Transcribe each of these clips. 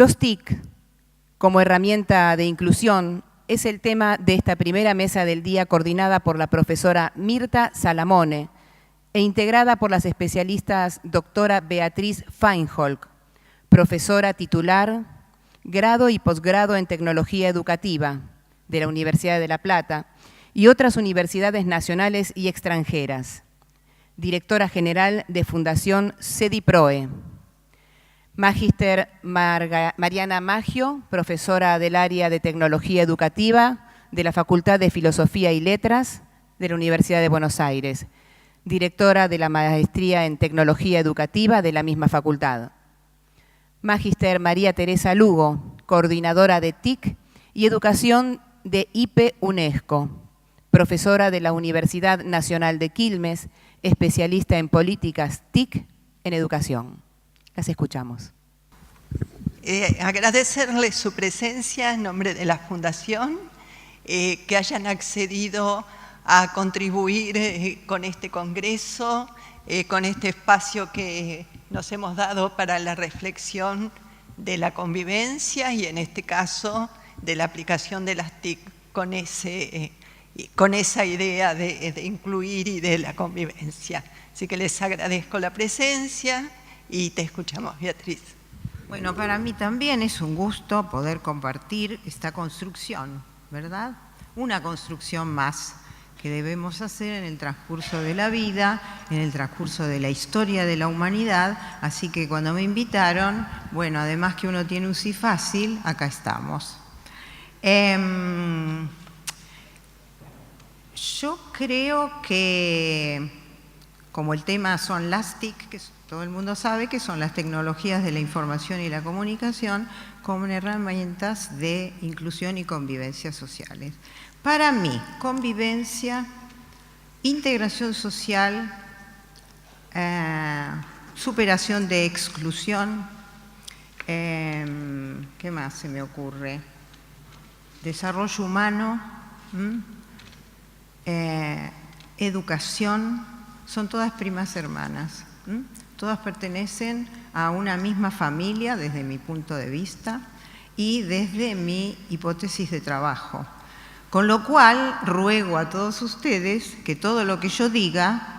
Los TIC, como herramienta de inclusión, es el tema de esta primera mesa del día coordinada por la profesora Mirta Salamone e integrada por las especialistas doctora Beatriz Feinholk, profesora titular, grado y posgrado en tecnología educativa de la Universidad de La Plata y otras universidades nacionales y extranjeras, directora general de Fundación CEDIPROE. Magíster Mariana Maggio, profesora del área de Tecnología Educativa de la Facultad de Filosofía y Letras de la Universidad de Buenos Aires, directora de la Maestría en Tecnología Educativa de la misma facultad. Magíster María Teresa Lugo, coordinadora de TIC y Educación de IPE UNESCO, profesora de la Universidad Nacional de Quilmes, especialista en políticas TIC en educación. Las escuchamos. Agradecerles su presencia en nombre de la Fundación, que hayan accedido a contribuir con este congreso, con este espacio que nos hemos dado para la reflexión de la convivencia y en este caso de la aplicación de las TIC con esa idea de incluir y de la convivencia. Así que les agradezco la presencia. Y te escuchamos, Beatriz. Bueno, para mí también es un gusto poder compartir esta construcción, ¿verdad? Una construcción más que debemos hacer en el transcurso de la vida, en el transcurso de la historia de la humanidad. Así que cuando me invitaron, bueno, además que uno tiene un sí fácil, acá estamos. Yo creo que, como el tema son las TIC, que todo el mundo sabe que son las tecnologías de la información y la comunicación como herramientas de inclusión y convivencia sociales. Para mí, convivencia, integración social, superación de exclusión, ¿qué más se me ocurre? Desarrollo humano, educación, son todas primas hermanas. Todas pertenecen a una misma familia desde mi punto de vista y desde mi hipótesis de trabajo. Con lo cual, ruego a todos ustedes que todo lo que yo diga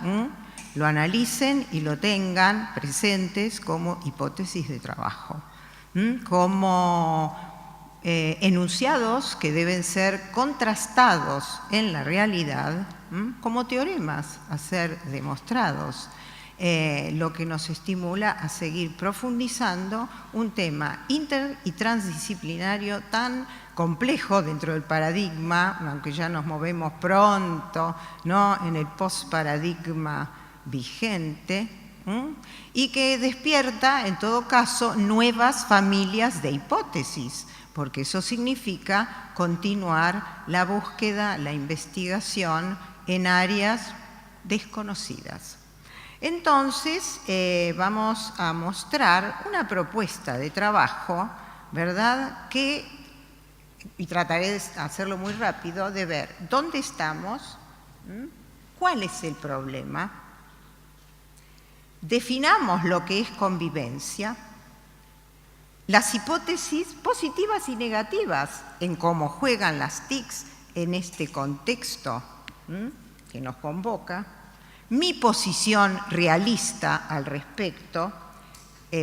lo analicen y lo tengan presentes como hipótesis de trabajo, como enunciados que deben ser contrastados en la realidad, como teoremas a ser demostrados. Lo que nos estimula a seguir profundizando un tema inter y transdisciplinario tan complejo dentro del paradigma, aunque ya nos movemos pronto, ¿no?, en el post-paradigma vigente, y que despierta, en todo caso, nuevas familias de hipótesis, porque eso significa continuar la búsqueda, la investigación en áreas desconocidas. Entonces, vamos a mostrar una propuesta de trabajo, ¿verdad?, y trataré de hacerlo muy rápido, de ver dónde estamos, cuál es el problema, definamos lo que es convivencia, las hipótesis positivas y negativas en cómo juegan las TICs en este contexto que nos convoca, mi posición realista al respecto,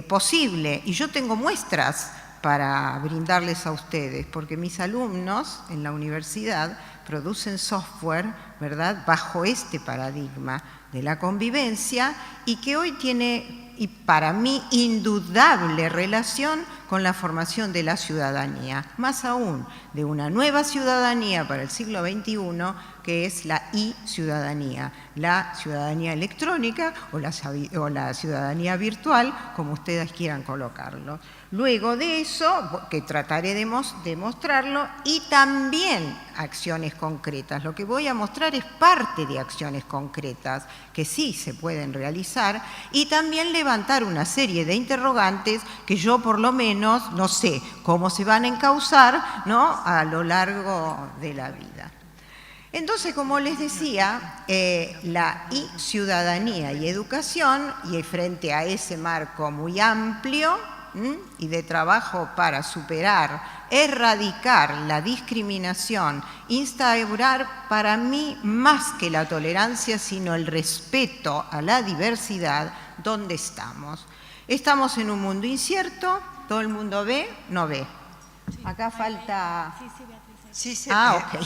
posible, y yo tengo muestras para brindarles a ustedes, porque mis alumnos en la universidad producen software, ¿verdad?, bajo este paradigma de la convivencia y que hoy tiene, y para mí, indudable relación con la formación de la ciudadanía, más aún de una nueva ciudadanía para el siglo XXI, que es la e-ciudadanía, la ciudadanía electrónica o la ciudadanía virtual, como ustedes quieran colocarlo. Luego de eso, que trataré de mostrarlo, y también acciones concretas. Lo que voy a mostrar es parte de acciones concretas que sí se pueden realizar y también levantar una serie de interrogantes que yo por lo menos no sé cómo se van a encauzar, ¿no?, a lo largo de la vida. Entonces, como les decía, la ciudadanía y educación, y frente a ese marco muy amplio, y de trabajo para superar, erradicar la discriminación, instaurar para mí más que la tolerancia, sino el respeto a la diversidad, ¿dónde estamos? Estamos en un mundo incierto, todo el mundo ve, no ve. Acá falta... Sí, sí. Ok.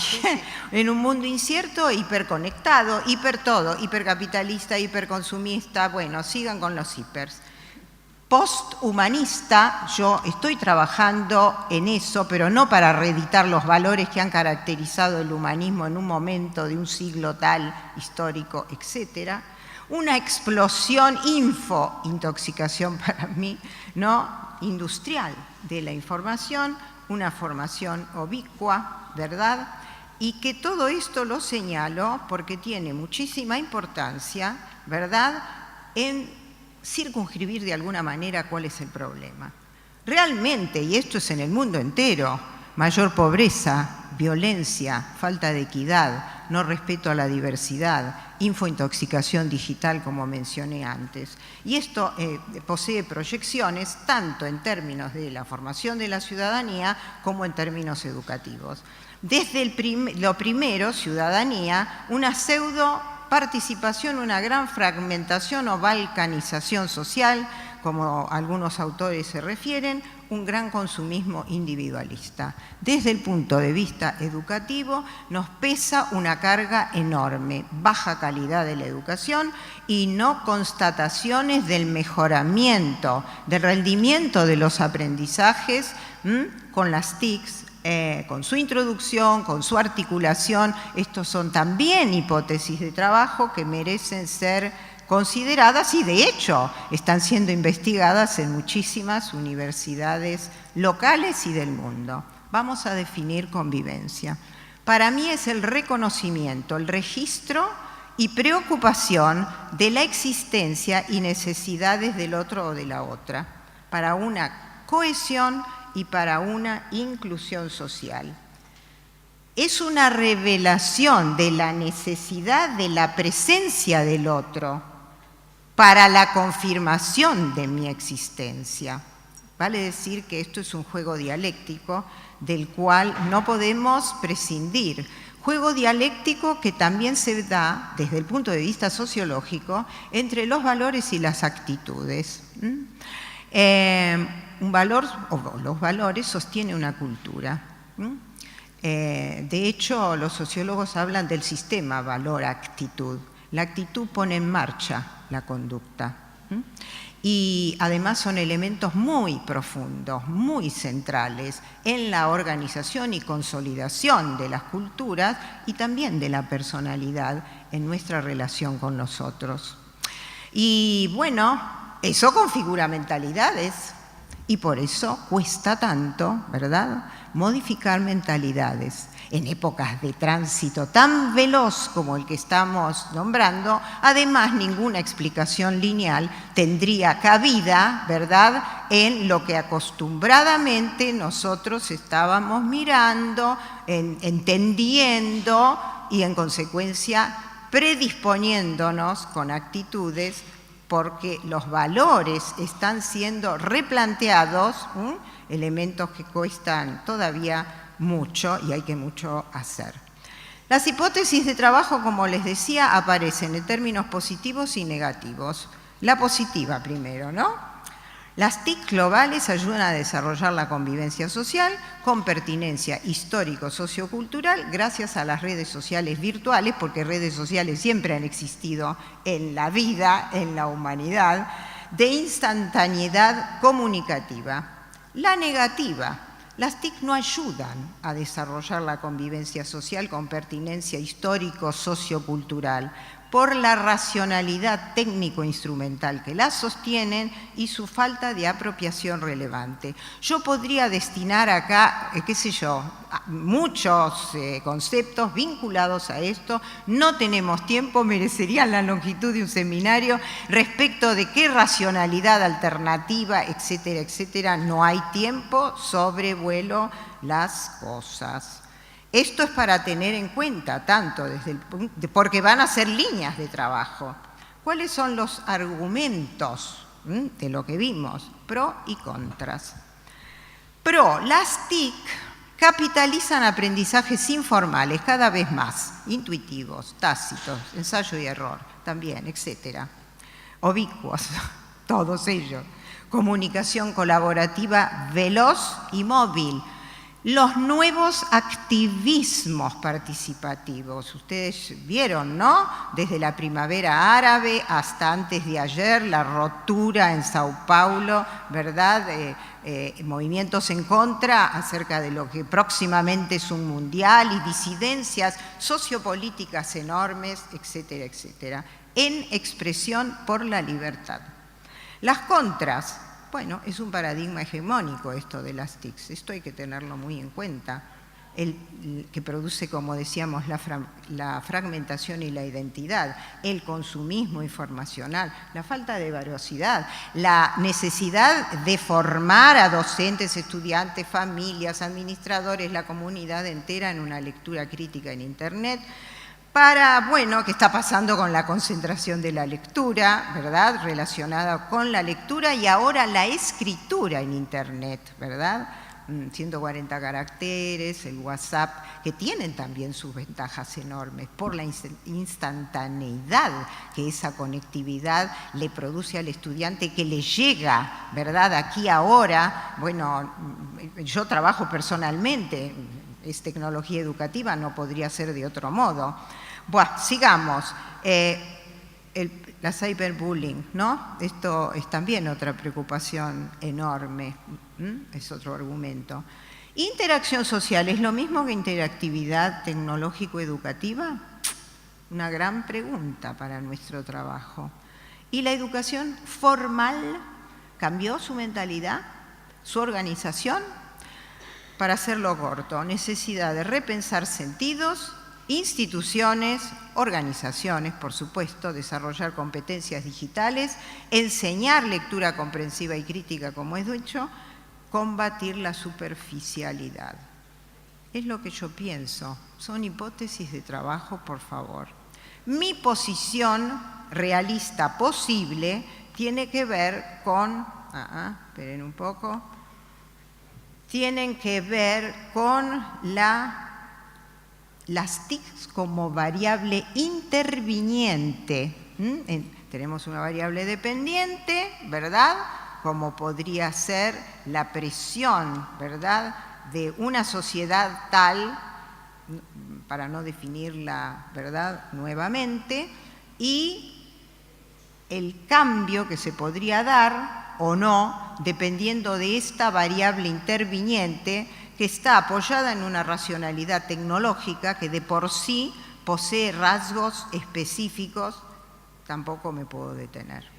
En un mundo incierto, hiperconectado, hipertodo, hipercapitalista, hiperconsumista, bueno, sigan con los hipers. Posthumanista, yo estoy trabajando en eso, pero no para reeditar los valores que han caracterizado el humanismo en un momento de un siglo tal, histórico, etc. Una explosión intoxicación para mí, ¿no? Industrial de la información, una formación obicua, ¿verdad? Y que todo esto lo señalo porque tiene muchísima importancia, ¿verdad?, en circunscribir de alguna manera cuál es el problema. Realmente, y esto es en el mundo entero, mayor pobreza, violencia, falta de equidad, no respeto a la diversidad, infointoxicación digital, como mencioné antes. Y esto posee proyecciones tanto en términos de la formación de la ciudadanía como en términos educativos. Desde lo primero, ciudadanía, una pseudo participación, una gran fragmentación o balcanización social, como algunos autores se refieren, un gran consumismo individualista. Desde el punto de vista educativo nos pesa una carga enorme, baja calidad de la educación y no constataciones del mejoramiento, del rendimiento de los aprendizajes con las TICs, con su introducción, con su articulación. Estos son también hipótesis de trabajo que merecen ser consideradas y de hecho están siendo investigadas en muchísimas universidades locales y del mundo. Vamos a definir convivencia. Para mí es el reconocimiento, el registro y preocupación de la existencia y necesidades del otro o de la otra, para una cohesión y para una inclusión social. Es una revelación de la necesidad de la presencia del otro para la confirmación de mi existencia. Vale decir que esto es un juego dialéctico del cual no podemos prescindir. Juego dialéctico que también se da desde el punto de vista sociológico entre los valores y las actitudes. Un valor, o los valores, sostiene una cultura. De hecho, los sociólogos hablan del sistema valor-actitud. La actitud pone en marcha la conducta. Y además son elementos muy profundos, muy centrales en la organización y consolidación de las culturas y también de la personalidad en nuestra relación con los otros. Y bueno, eso configura mentalidades y por eso cuesta tanto, ¿verdad?, modificar mentalidades. En épocas de tránsito tan veloz como el que estamos nombrando, además ninguna explicación lineal tendría cabida, ¿verdad?, en lo que acostumbradamente nosotros estábamos mirando, entendiendo y en consecuencia predisponiéndonos con actitudes porque los valores están siendo replanteados, elementos que cuestan todavía mucho y hay que mucho hacer. Las hipótesis de trabajo, como les decía, aparecen en términos positivos y negativos. La positiva primero, ¿no? Las TIC globales ayudan a desarrollar la convivencia social con pertinencia histórico-sociocultural gracias a las redes sociales virtuales, porque redes sociales siempre han existido en la vida, en la humanidad, de instantaneidad comunicativa. La negativa. Las TIC no ayudan a desarrollar la convivencia social con pertinencia histórico-sociocultural por la racionalidad técnico-instrumental que las sostienen y su falta de apropiación relevante. Yo podría destinar acá, qué sé yo, muchos conceptos vinculados a esto. No tenemos tiempo, merecerían la longitud de un seminario respecto de qué racionalidad alternativa, etcétera, etcétera. No hay tiempo, sobrevuelo las cosas. Esto es para tener en cuenta, tanto desde el punto, porque van a ser líneas de trabajo. ¿Cuáles son los argumentos de lo que vimos, pro y contras. Pro, las TIC capitalizan aprendizajes informales cada vez más, intuitivos, tácitos, ensayo y error también, etcétera. Oblicuos, todos ellos. Comunicación colaborativa veloz y móvil. Los nuevos activismos participativos, ustedes vieron, ¿no? Desde la primavera árabe hasta antes de ayer, la rotura en Sao Paulo, ¿verdad? Movimientos en contra acerca de lo que próximamente es un mundial y disidencias sociopolíticas enormes, etcétera, etcétera, en expresión por la libertad. Las contras. Bueno, es un paradigma hegemónico esto de las TICs, esto hay que tenerlo muy en cuenta, que produce, como decíamos, la fragmentación y la identidad, el consumismo informacional, la falta de veracidad, la necesidad de formar a docentes, estudiantes, familias, administradores, la comunidad entera en una lectura crítica en Internet, para, bueno, ¿qué está pasando con la concentración de la lectura, verdad? Relacionada con la lectura y ahora la escritura en Internet, ¿verdad? 140 caracteres, el WhatsApp, que tienen también sus ventajas enormes por la instantaneidad que esa conectividad le produce al estudiante, que le llega, ¿verdad? Aquí ahora, bueno, yo trabajo personalmente, es tecnología educativa, no podría ser de otro modo. Bueno, sigamos. La cyberbullying, ¿no? Esto es también otra preocupación enorme, es otro argumento. ¿Interacción social es lo mismo que interactividad tecnológico-educativa? Una gran pregunta para nuestro trabajo. ¿Y la educación formal cambió su mentalidad, su organización? Para hacerlo corto, necesidad de repensar sentidos, instituciones, organizaciones, por supuesto, desarrollar competencias digitales, enseñar lectura comprensiva y crítica, como he dicho, combatir la superficialidad. Es lo que yo pienso, son hipótesis de trabajo, por favor. Mi posición realista posible tiene que ver con, esperen un poco, tienen que ver con las TICs como variable interviniente. Tenemos una variable dependiente, ¿verdad? Como podría ser la presión, ¿verdad?, de una sociedad tal, para no definirla, ¿verdad?, nuevamente, y el cambio que se podría dar o no, dependiendo de esta variable interviniente, que está apoyada en una racionalidad tecnológica que de por sí posee rasgos específicos, tampoco me puedo detener.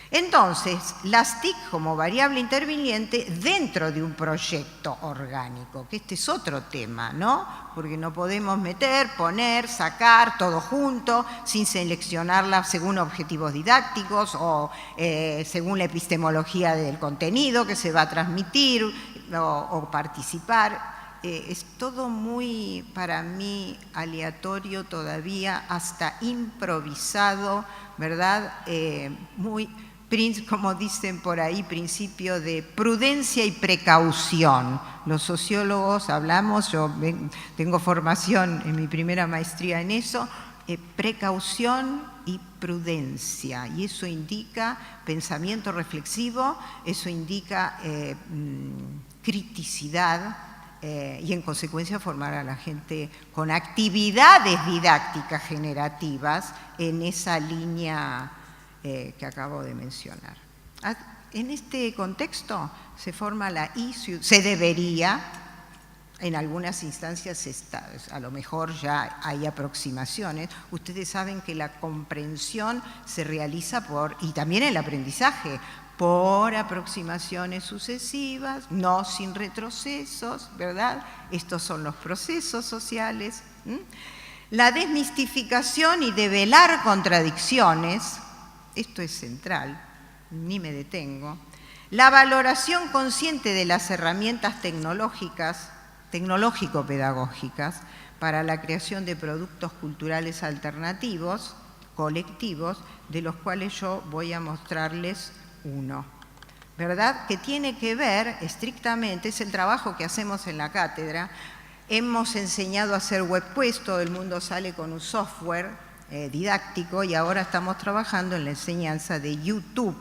Entonces, las TIC como variable interviniente dentro de un proyecto orgánico, que este es otro tema, ¿no? Porque no podemos meter, poner, sacar todo junto, sin seleccionarla según objetivos didácticos o según la epistemología del contenido que se va a transmitir o participar. Es todo muy, para mí, aleatorio todavía, hasta improvisado, ¿verdad? Muy, como dicen por ahí, principio de prudencia y precaución. Los sociólogos hablamos, yo tengo formación en mi primera maestría en eso, precaución y prudencia, y eso indica pensamiento reflexivo, eso indica criticidad, y en consecuencia formar a la gente con actividades didácticas generativas en esa línea que acabo de mencionar. En este contexto se forma la se debería, en algunas instancias a lo mejor ya hay aproximaciones. Ustedes saben que la comprensión se realiza y también el aprendizaje, por aproximaciones sucesivas, no sin retrocesos, ¿verdad? Estos son los procesos sociales. La desmistificación y develar contradicciones, esto es central, ni me detengo. La valoración consciente de las herramientas tecnológico-pedagógicas para la creación de productos culturales alternativos, colectivos, de los cuales yo voy a mostrarles uno, ¿verdad? Que tiene que ver estrictamente, es el trabajo que hacemos en la cátedra. Hemos enseñado a hacer webquest, todo el mundo sale con un software didáctico y ahora estamos trabajando en la enseñanza de YouTube.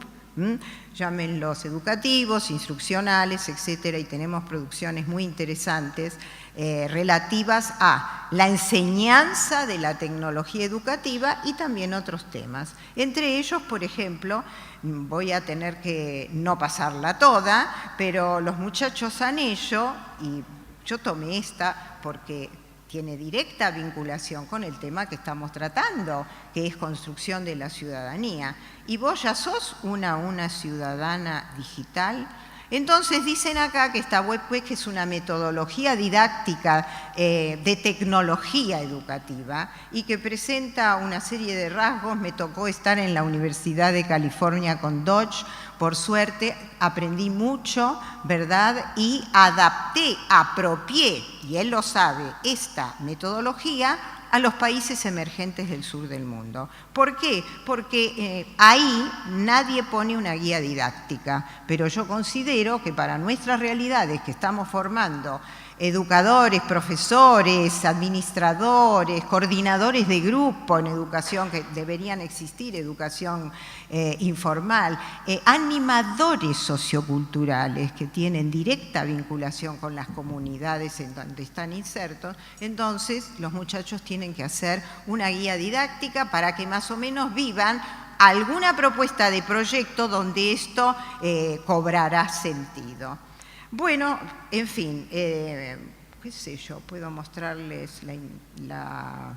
Llámenlos educativos, instruccionales, etcétera, y tenemos producciones muy interesantes relativas a la enseñanza de la tecnología educativa y también otros temas. Entre ellos, por ejemplo, voy a tener que no pasarla toda, pero los muchachos han hecho, y yo tomé esta porque tiene directa vinculación con el tema que estamos tratando, que es construcción de la ciudadanía. Y vos ya sos una ciudadana digital. Entonces dicen acá que esta webquest es una metodología didáctica de tecnología educativa y que presenta una serie de rasgos. Me tocó estar en la Universidad de California con Dodge, por suerte aprendí mucho, ¿verdad? Y adapté, apropié, y él lo sabe, esta metodología a los países emergentes del sur del mundo. ¿Por qué? Porque ahí nadie pone una guía didáctica, pero yo considero que para nuestras realidades que estamos formando educadores, profesores, administradores, coordinadores de grupo en educación, que deberían existir, educación informal, animadores socioculturales que tienen directa vinculación con las comunidades en donde están insertos, entonces los muchachos tienen que hacer una guía didáctica para que más o menos vivan alguna propuesta de proyecto donde esto cobrará sentido. Bueno, en fin, qué sé yo, puedo mostrarles la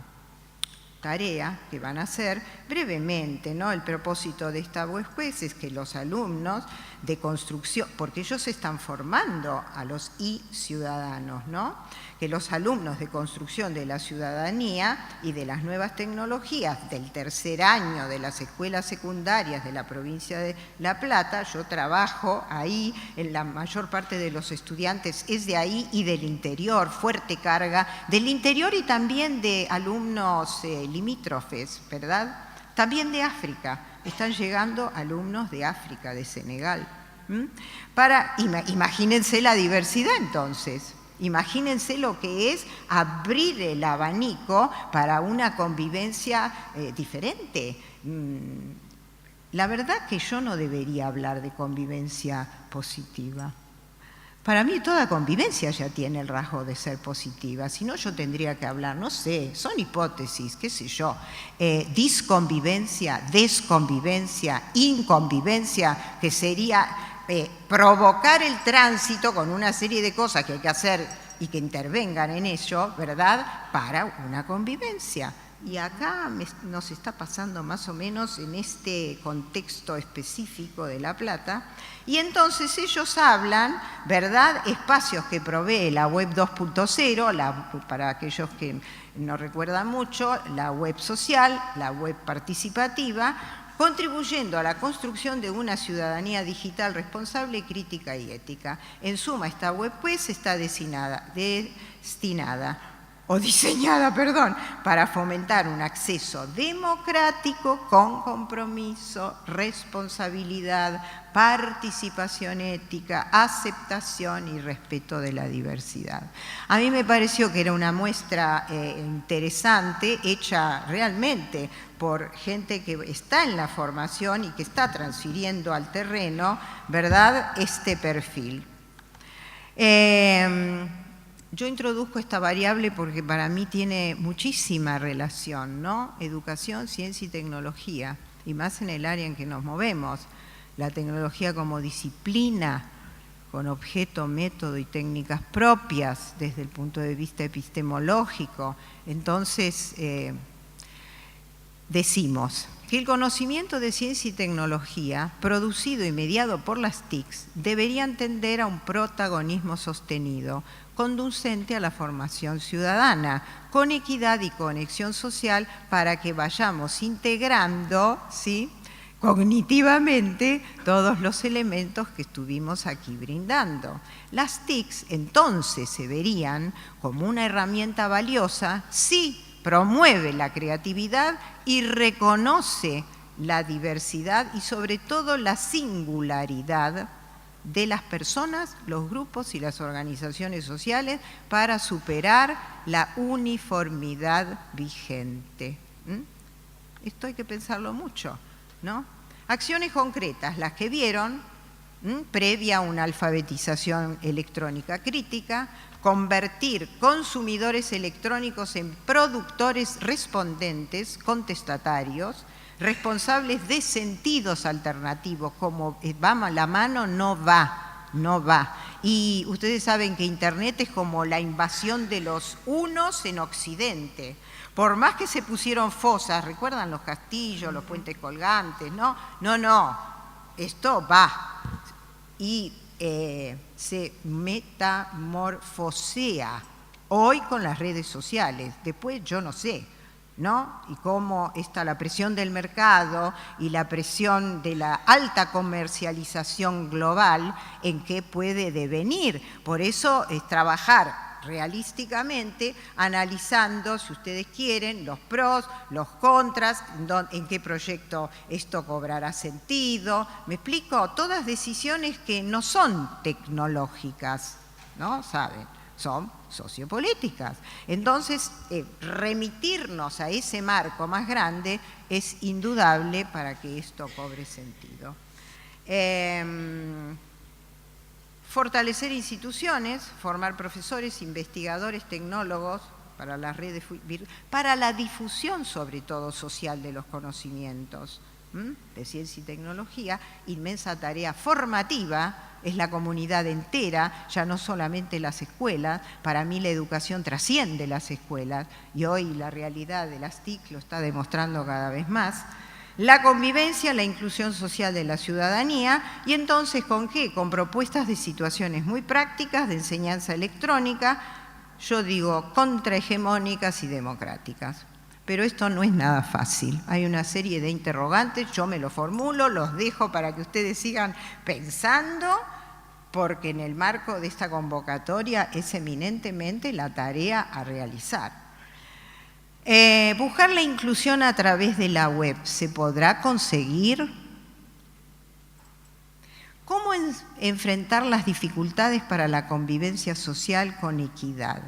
tarea que van a hacer brevemente, ¿no? El propósito de esta webquest es que los alumnos de construcción, porque ellos están formando a los ciudadanos, ¿no? Que los alumnos de construcción de la ciudadanía y de las nuevas tecnologías del tercer año de las escuelas secundarias de la provincia de La Plata, yo trabajo ahí, en la mayor parte de los estudiantes es de ahí y del interior, fuerte carga del interior y también de alumnos limítrofes, ¿verdad? También de África, están llegando alumnos de África, de Senegal. Imagínense la diversidad entonces. Imagínense lo que es abrir el abanico para una convivencia diferente. La verdad que yo no debería hablar de convivencia positiva. Para mí toda convivencia ya tiene el rasgo de ser positiva, si no yo tendría que hablar, no sé, son hipótesis, qué sé yo, disconvivencia, desconvivencia, inconvivencia, que sería provocar el tránsito con una serie de cosas que hay que hacer y que intervengan en ello, ¿verdad?, para una convivencia. Y acá nos está pasando más o menos en este contexto específico de La Plata. Y entonces ellos hablan, ¿verdad?, espacios que provee la web 2.0, para aquellos que no recuerdan mucho, la web social, la web participativa, contribuyendo a la construcción de una ciudadanía digital responsable, crítica y ética. En suma, esta webquest está diseñada para fomentar un acceso democrático con compromiso, responsabilidad, participación ética, aceptación y respeto de la diversidad. A mí me pareció que era una muestra interesante, hecha realmente por gente que está en la formación y que está transfiriendo al terreno, ¿verdad?, este perfil. Yo introduzco esta variable porque para mí tiene muchísima relación, ¿no? Educación, ciencia y tecnología, y más en el área en que nos movemos. La tecnología como disciplina, con objeto, método y técnicas propias desde el punto de vista epistemológico. Entonces, decimos que el conocimiento de ciencia y tecnología, producido y mediado por las TICs, deberían tender a un protagonismo sostenido, conducente a la formación ciudadana, con equidad y conexión social para que vayamos integrando, ¿sí?, cognitivamente todos los elementos que estuvimos aquí brindando. Las TICs entonces se verían como una herramienta valiosa si promueve la creatividad y reconoce la diversidad y sobre todo la singularidad de las personas, los grupos y las organizaciones sociales para superar la uniformidad vigente. Esto hay que pensarlo mucho, ¿no? Acciones concretas, las que vieron, previa a una alfabetización electrónica crítica, convertir consumidores electrónicos en productores respondentes, contestatarios, responsables de sentidos alternativos, como vamos, la mano no va. Y ustedes saben que Internet es como la invasión de los unos en Occidente. Por más que se pusieron fosas, ¿recuerdan los castillos, los puentes colgantes? No, esto va. Y se metamorfosea hoy con las redes sociales. Después yo no sé, ¿no? Y cómo está la presión del mercado y la presión de la alta comercialización global en qué puede devenir. Por eso es trabajar realísticamente, analizando, si ustedes quieren, los pros, los contras, en qué proyecto esto cobrará sentido. ¿Me explico? Todas decisiones que no son tecnológicas, ¿no? ¿Saben? Son sociopolíticas. Entonces, remitirnos a ese marco más grande es indudable para que esto cobre sentido. Fortalecer instituciones, formar profesores, investigadores, tecnólogos para las redes, para la difusión sobre todo social de los conocimientos de ciencia y tecnología, inmensa tarea formativa, es la comunidad entera, ya no solamente las escuelas. Para mí la educación trasciende las escuelas y hoy la realidad de las TIC lo está demostrando cada vez más. La convivencia, la inclusión social de la ciudadanía, y entonces ¿con qué? Con propuestas de situaciones muy prácticas de enseñanza electrónica, yo digo contrahegemónicas y democráticas. Pero esto no es nada fácil, hay una serie de interrogantes, yo me lo formulo, los dejo para que ustedes sigan pensando, porque en el marco de esta convocatoria es eminentemente la tarea a realizar. Buscar la inclusión a través de la web, ¿se podrá conseguir? ¿Cómo enfrentar las dificultades para la convivencia social con equidad?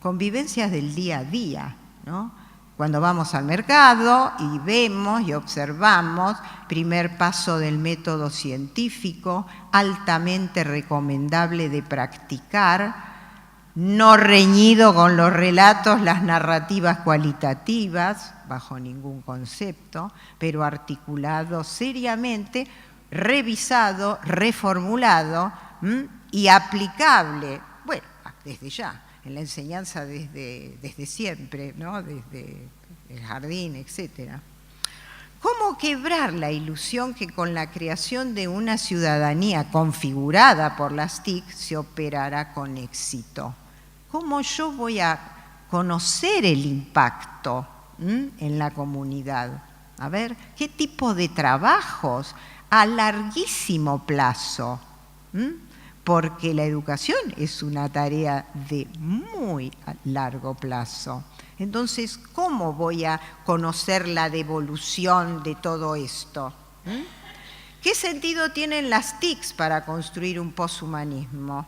Convivencias del día a día, ¿no? Cuando vamos al mercado y vemos y observamos, primer paso del método científico, altamente recomendable de practicar, no reñido con los relatos, las narrativas cualitativas, bajo ningún concepto, pero articulado seriamente, revisado, reformulado y aplicable, bueno, desde ya, en la enseñanza desde siempre, ¿no? Desde el jardín, etc. ¿Cómo quebrar la ilusión que con la creación de una ciudadanía configurada por las TIC se operará con éxito? ¿Cómo yo voy a conocer el impacto en la comunidad? A ver, ¿qué tipo de trabajos a larguísimo plazo? Porque la educación es una tarea de muy largo plazo. Entonces, ¿cómo voy a conocer la devolución de todo esto? ¿Qué sentido tienen las TICs para construir un poshumanismo?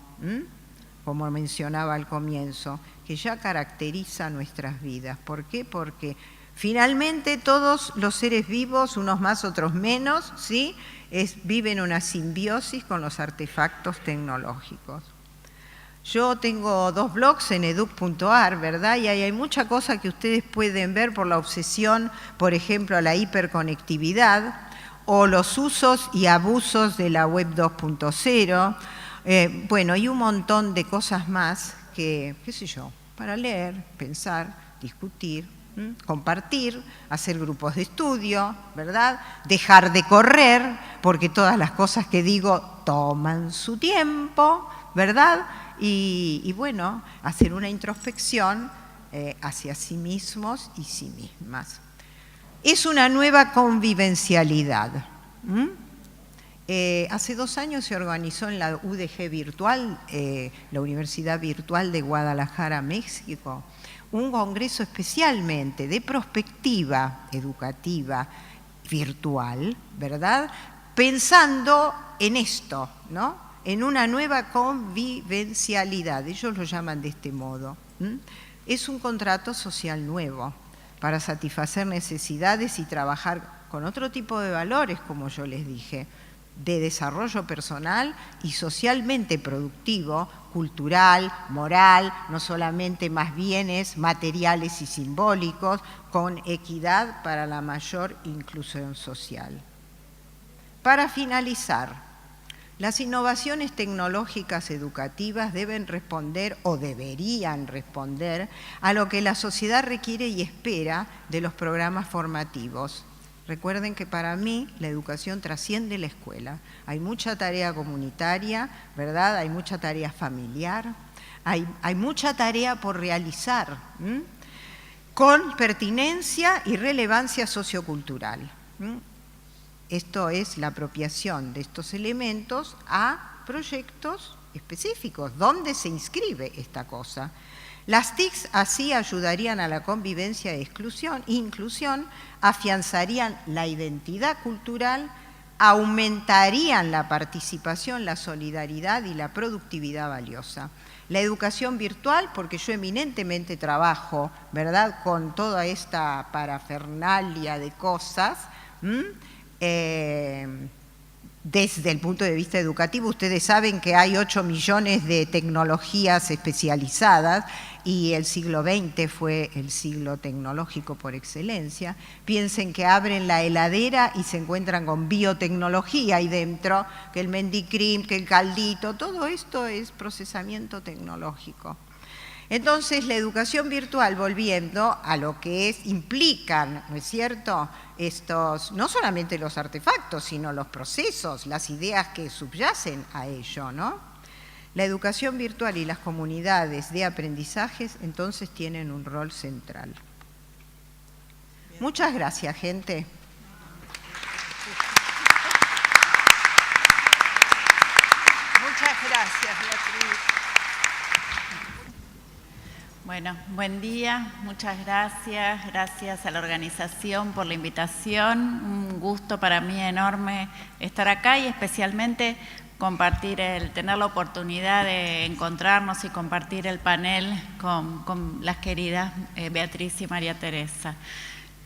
Como mencionaba al comienzo, que ya caracteriza nuestras vidas. ¿Por qué? Porque finalmente todos los seres vivos, unos más, otros menos, ¿sí? Viven una simbiosis con los artefactos tecnológicos. Yo tengo 2 blogs en educ.ar, ¿verdad? Y ahí hay mucha cosa que ustedes pueden ver por la obsesión, por ejemplo, a la hiperconectividad o los usos y abusos de la web 2.0. Bueno, y un montón de cosas más que, qué sé yo, para leer, pensar, discutir, compartir, hacer grupos de estudio, ¿verdad? Dejar de correr, porque todas las cosas que digo toman su tiempo, ¿verdad? Y bueno, hacer una introspección hacia sí mismos y sí mismas. Es una nueva convivencialidad. Hace 2 años se organizó en la UDG virtual, la Universidad Virtual de Guadalajara, México, un congreso especialmente de prospectiva educativa, virtual, ¿verdad? Pensando en esto, ¿no? En una nueva convivencialidad, ellos lo llaman de este modo. Es un contrato social nuevo para satisfacer necesidades y trabajar con otro tipo de valores, como yo les dije, de desarrollo personal y socialmente productivo, cultural, moral, no solamente más bienes materiales y simbólicos, con equidad para la mayor inclusión social. Para finalizar, las innovaciones tecnológicas educativas deben responder o deberían responder a lo que la sociedad requiere y espera de los programas formativos. Recuerden que para mí la educación trasciende la escuela. Hay mucha tarea comunitaria, ¿verdad? Hay mucha tarea familiar, hay mucha tarea por realizar, con pertinencia y relevancia sociocultural. Esto es la apropiación de estos elementos a proyectos específicos. ¿Dónde se inscribe esta cosa? Las TICs así ayudarían a la convivencia e inclusión, afianzarían la identidad cultural, aumentarían la participación, la solidaridad y la productividad valiosa. La educación virtual, porque yo eminentemente trabajo, ¿verdad?, con toda esta parafernalia de cosas, desde el punto de vista educativo. Ustedes saben que hay 8 millones de tecnologías especializadas y el siglo XX fue el siglo tecnológico por excelencia. Piensen que abren la heladera y se encuentran con biotecnología ahí dentro, que el Mendicrim, que el caldito, todo esto es procesamiento tecnológico. Entonces, la educación virtual, volviendo a lo que implican, ¿no es cierto?, estos, no solamente los artefactos, sino los procesos, las ideas que subyacen a ello, ¿no? La educación virtual y las comunidades de aprendizajes, entonces, tienen un rol central. Bien. Muchas gracias, gente. Muchas gracias, Beatriz. Bueno, buen día, muchas gracias. Gracias a la organización por la invitación. Un gusto para mí enorme estar acá y especialmente compartir tener la oportunidad de encontrarnos y compartir el panel con las queridas Beatriz y María Teresa.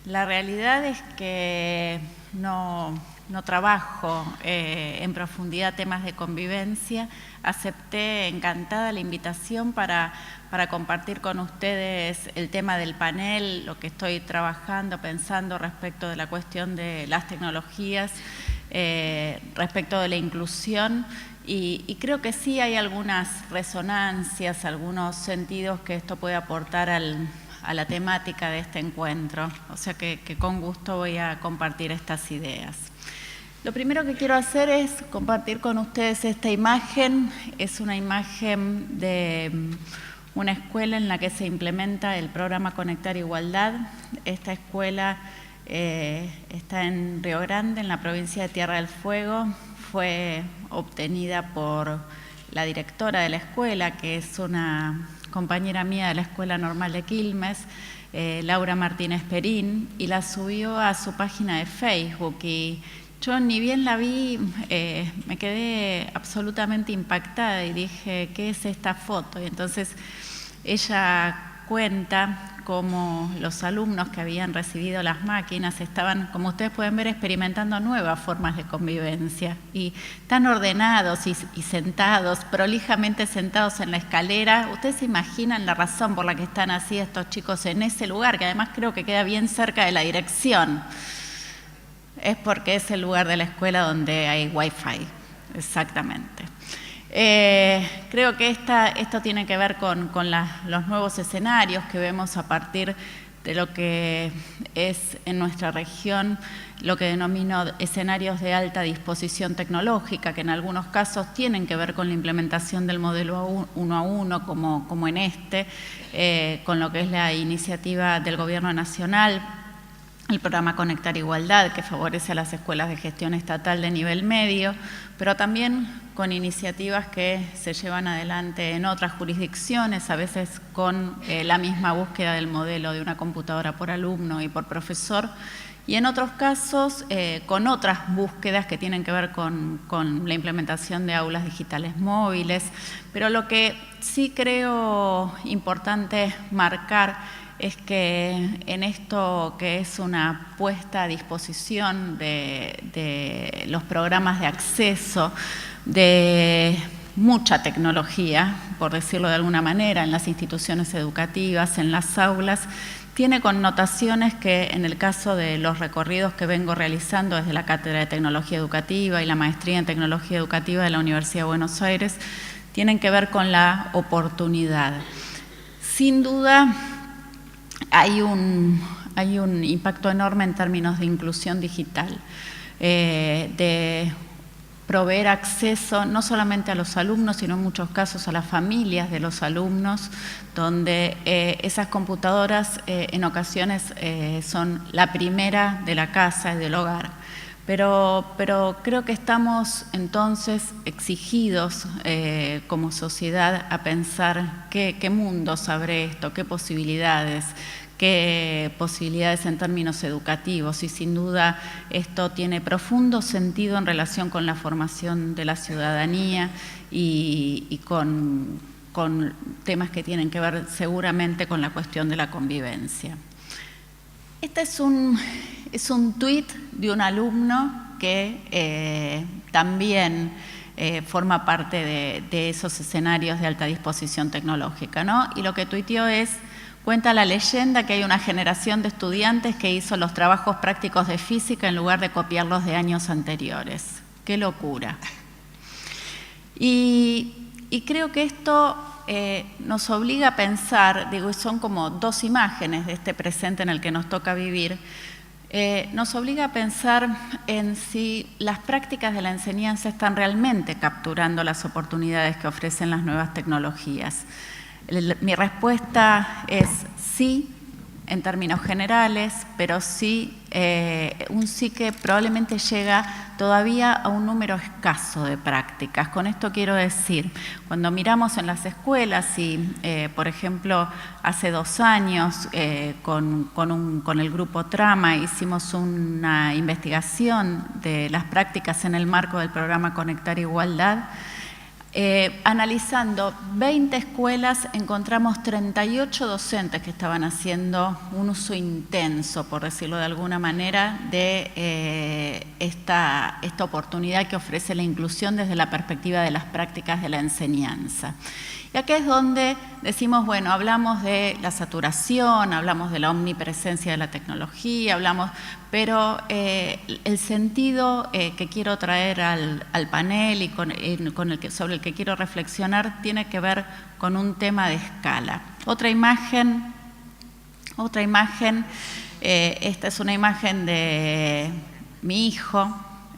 La realidad es que no trabajo en profundidad temas de convivencia. Acepté encantada la invitación para compartir con ustedes el tema del panel, lo que estoy trabajando, pensando respecto de la cuestión de las tecnologías, respecto de la inclusión. Y creo que sí hay algunas resonancias, algunos sentidos que esto puede aportar a la temática de este encuentro. O sea que con gusto voy a compartir estas ideas. Lo primero que quiero hacer es compartir con ustedes esta imagen. Es una imagen de una escuela en la que se implementa el programa Conectar Igualdad. Esta escuela está en Río Grande, en la provincia de Tierra del Fuego. Fue obtenida por la directora de la escuela, que es una compañera mía de la Escuela Normal de Quilmes, Laura Martínez Perín, y la subió a su página de Facebook. Y yo ni bien la vi, me quedé absolutamente impactada y dije, ¿qué es esta foto? Y entonces ella cuenta cómo los alumnos que habían recibido las máquinas estaban, como ustedes pueden ver, experimentando nuevas formas de convivencia y tan ordenados y sentados, prolijamente sentados en la escalera. Ustedes se imaginan la razón por la que están así estos chicos en ese lugar, que además creo que queda bien cerca de la dirección. Es porque es el lugar de la escuela donde hay Wi-Fi, exactamente. Creo que esto tiene que ver con los nuevos escenarios que vemos a partir de lo que es en nuestra región, lo que denomino escenarios de alta disposición tecnológica, que en algunos casos tienen que ver con la implementación del modelo 1 a 1, como en con lo que es la iniciativa del Gobierno Nacional, el programa Conectar Igualdad, que favorece a las escuelas de gestión estatal de nivel medio, pero también con iniciativas que se llevan adelante en otras jurisdicciones, a veces con la misma búsqueda del modelo de una computadora por alumno y por profesor, y en otros casos con otras búsquedas que tienen que ver con la implementación de aulas digitales móviles. Pero lo que sí creo importante marcar es que en esto que es una puesta a disposición de los programas de acceso de mucha tecnología, por decirlo de alguna manera, en las instituciones educativas, en las aulas, tiene connotaciones que en el caso de los recorridos que vengo realizando desde la Cátedra de Tecnología Educativa y la Maestría en Tecnología Educativa de la Universidad de Buenos Aires, tienen que ver con la oportunidad. Sin duda, hay un impacto enorme en términos de inclusión digital, de proveer acceso no solamente a los alumnos, sino en muchos casos a las familias de los alumnos, donde esas computadoras en ocasiones son la primera de la casa y del hogar. Pero creo que estamos entonces exigidos como sociedad a pensar qué mundos abre esto, qué posibilidades en términos educativos, y sin duda esto tiene profundo sentido en relación con la formación de la ciudadanía y con temas que tienen que ver seguramente con la cuestión de la convivencia. Este es un tuit de un alumno que también forma parte de esos escenarios de alta disposición tecnológica, ¿no? Y lo que tuiteó cuenta la leyenda que hay una generación de estudiantes que hizo los trabajos prácticos de física en lugar de copiarlos de años anteriores. ¡Qué locura! Y creo que esto nos obliga a pensar, digo, son como dos imágenes de este presente en el que nos toca vivir, nos obliga a pensar en si las prácticas de la enseñanza están realmente capturando las oportunidades que ofrecen las nuevas tecnologías. Mi respuesta es sí, en términos generales, pero sí, un sí que probablemente llega todavía a un número escaso de prácticas. Con esto quiero decir, cuando miramos en las escuelas y, por ejemplo, hace 2 años con el grupo Trama hicimos una investigación de las prácticas en el marco del programa Conectar Igualdad. Analizando 20 escuelas, encontramos 38 docentes que estaban haciendo un uso intenso, por decirlo de alguna manera, de esta oportunidad que ofrece la inclusión desde la perspectiva de las prácticas de la enseñanza. Y aquí es donde decimos, bueno, hablamos de la saturación, hablamos de la omnipresencia de la tecnología, pero el sentido que quiero traer al panel y sobre el que quiero reflexionar tiene que ver con un tema de escala. Otra imagen, esta es una imagen de mi hijo,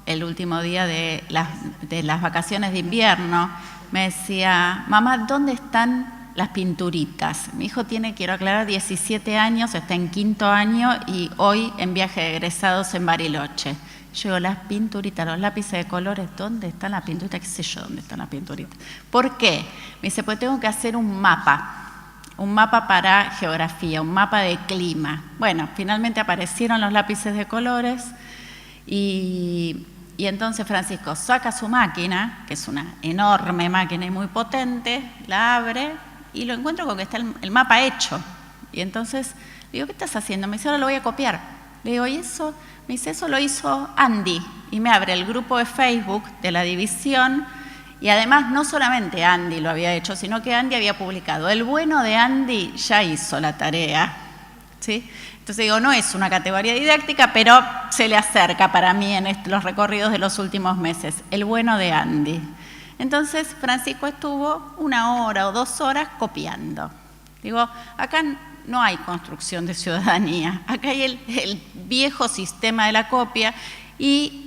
el último día de las vacaciones de invierno. Me decía, mamá, ¿dónde están las pinturitas? Mi hijo tiene, quiero aclarar, 17 años, está en 5º año y hoy en viaje de egresados en Bariloche. Yo digo, las pinturitas, los lápices de colores, ¿dónde están las pinturitas? ¿Qué sé yo dónde están las pinturitas? ¿Por qué? Me dice, pues tengo que hacer un mapa para geografía, un mapa de clima. Bueno, finalmente aparecieron los lápices de colores y entonces Francisco saca su máquina, que es una enorme máquina y muy potente, la abre y lo encuentro con que está el mapa hecho. Y entonces le digo, ¿qué estás haciendo? Me dice, ahora lo voy a copiar. Le digo, ¿y eso? Me dice, eso lo hizo Andy. Y me abre el grupo de Facebook de la división. Y además no solamente Andy lo había hecho, sino que Andy había publicado. El bueno de Andy ya hizo la tarea, ¿sí? Entonces digo, no es una categoría didáctica, pero se le acerca para mí en los recorridos de los últimos meses. El bueno de Andy. Entonces Francisco estuvo 1 hora o 2 horas copiando. Digo, acá no hay construcción de ciudadanía. Acá hay el viejo sistema de la copia y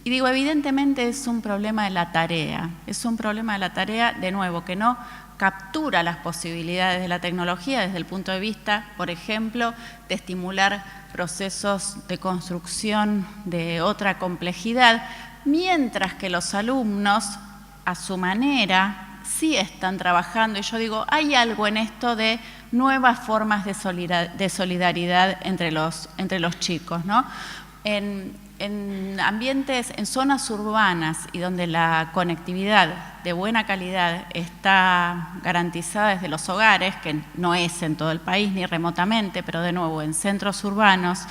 digo, evidentemente es un problema de la tarea. Es un problema de la tarea, de nuevo, que no captura las posibilidades de la tecnología desde el punto de vista, por ejemplo, de estimular procesos de construcción de otra complejidad, mientras que los alumnos, a su manera, sí están trabajando. Y yo digo, hay algo en esto de nuevas formas de solidaridad entre los chicos, ¿no? En ambientes, en zonas urbanas y donde la conectividad de buena calidad está garantizada desde los hogares, que no es en todo el país ni remotamente, pero de nuevo en centros urbanos,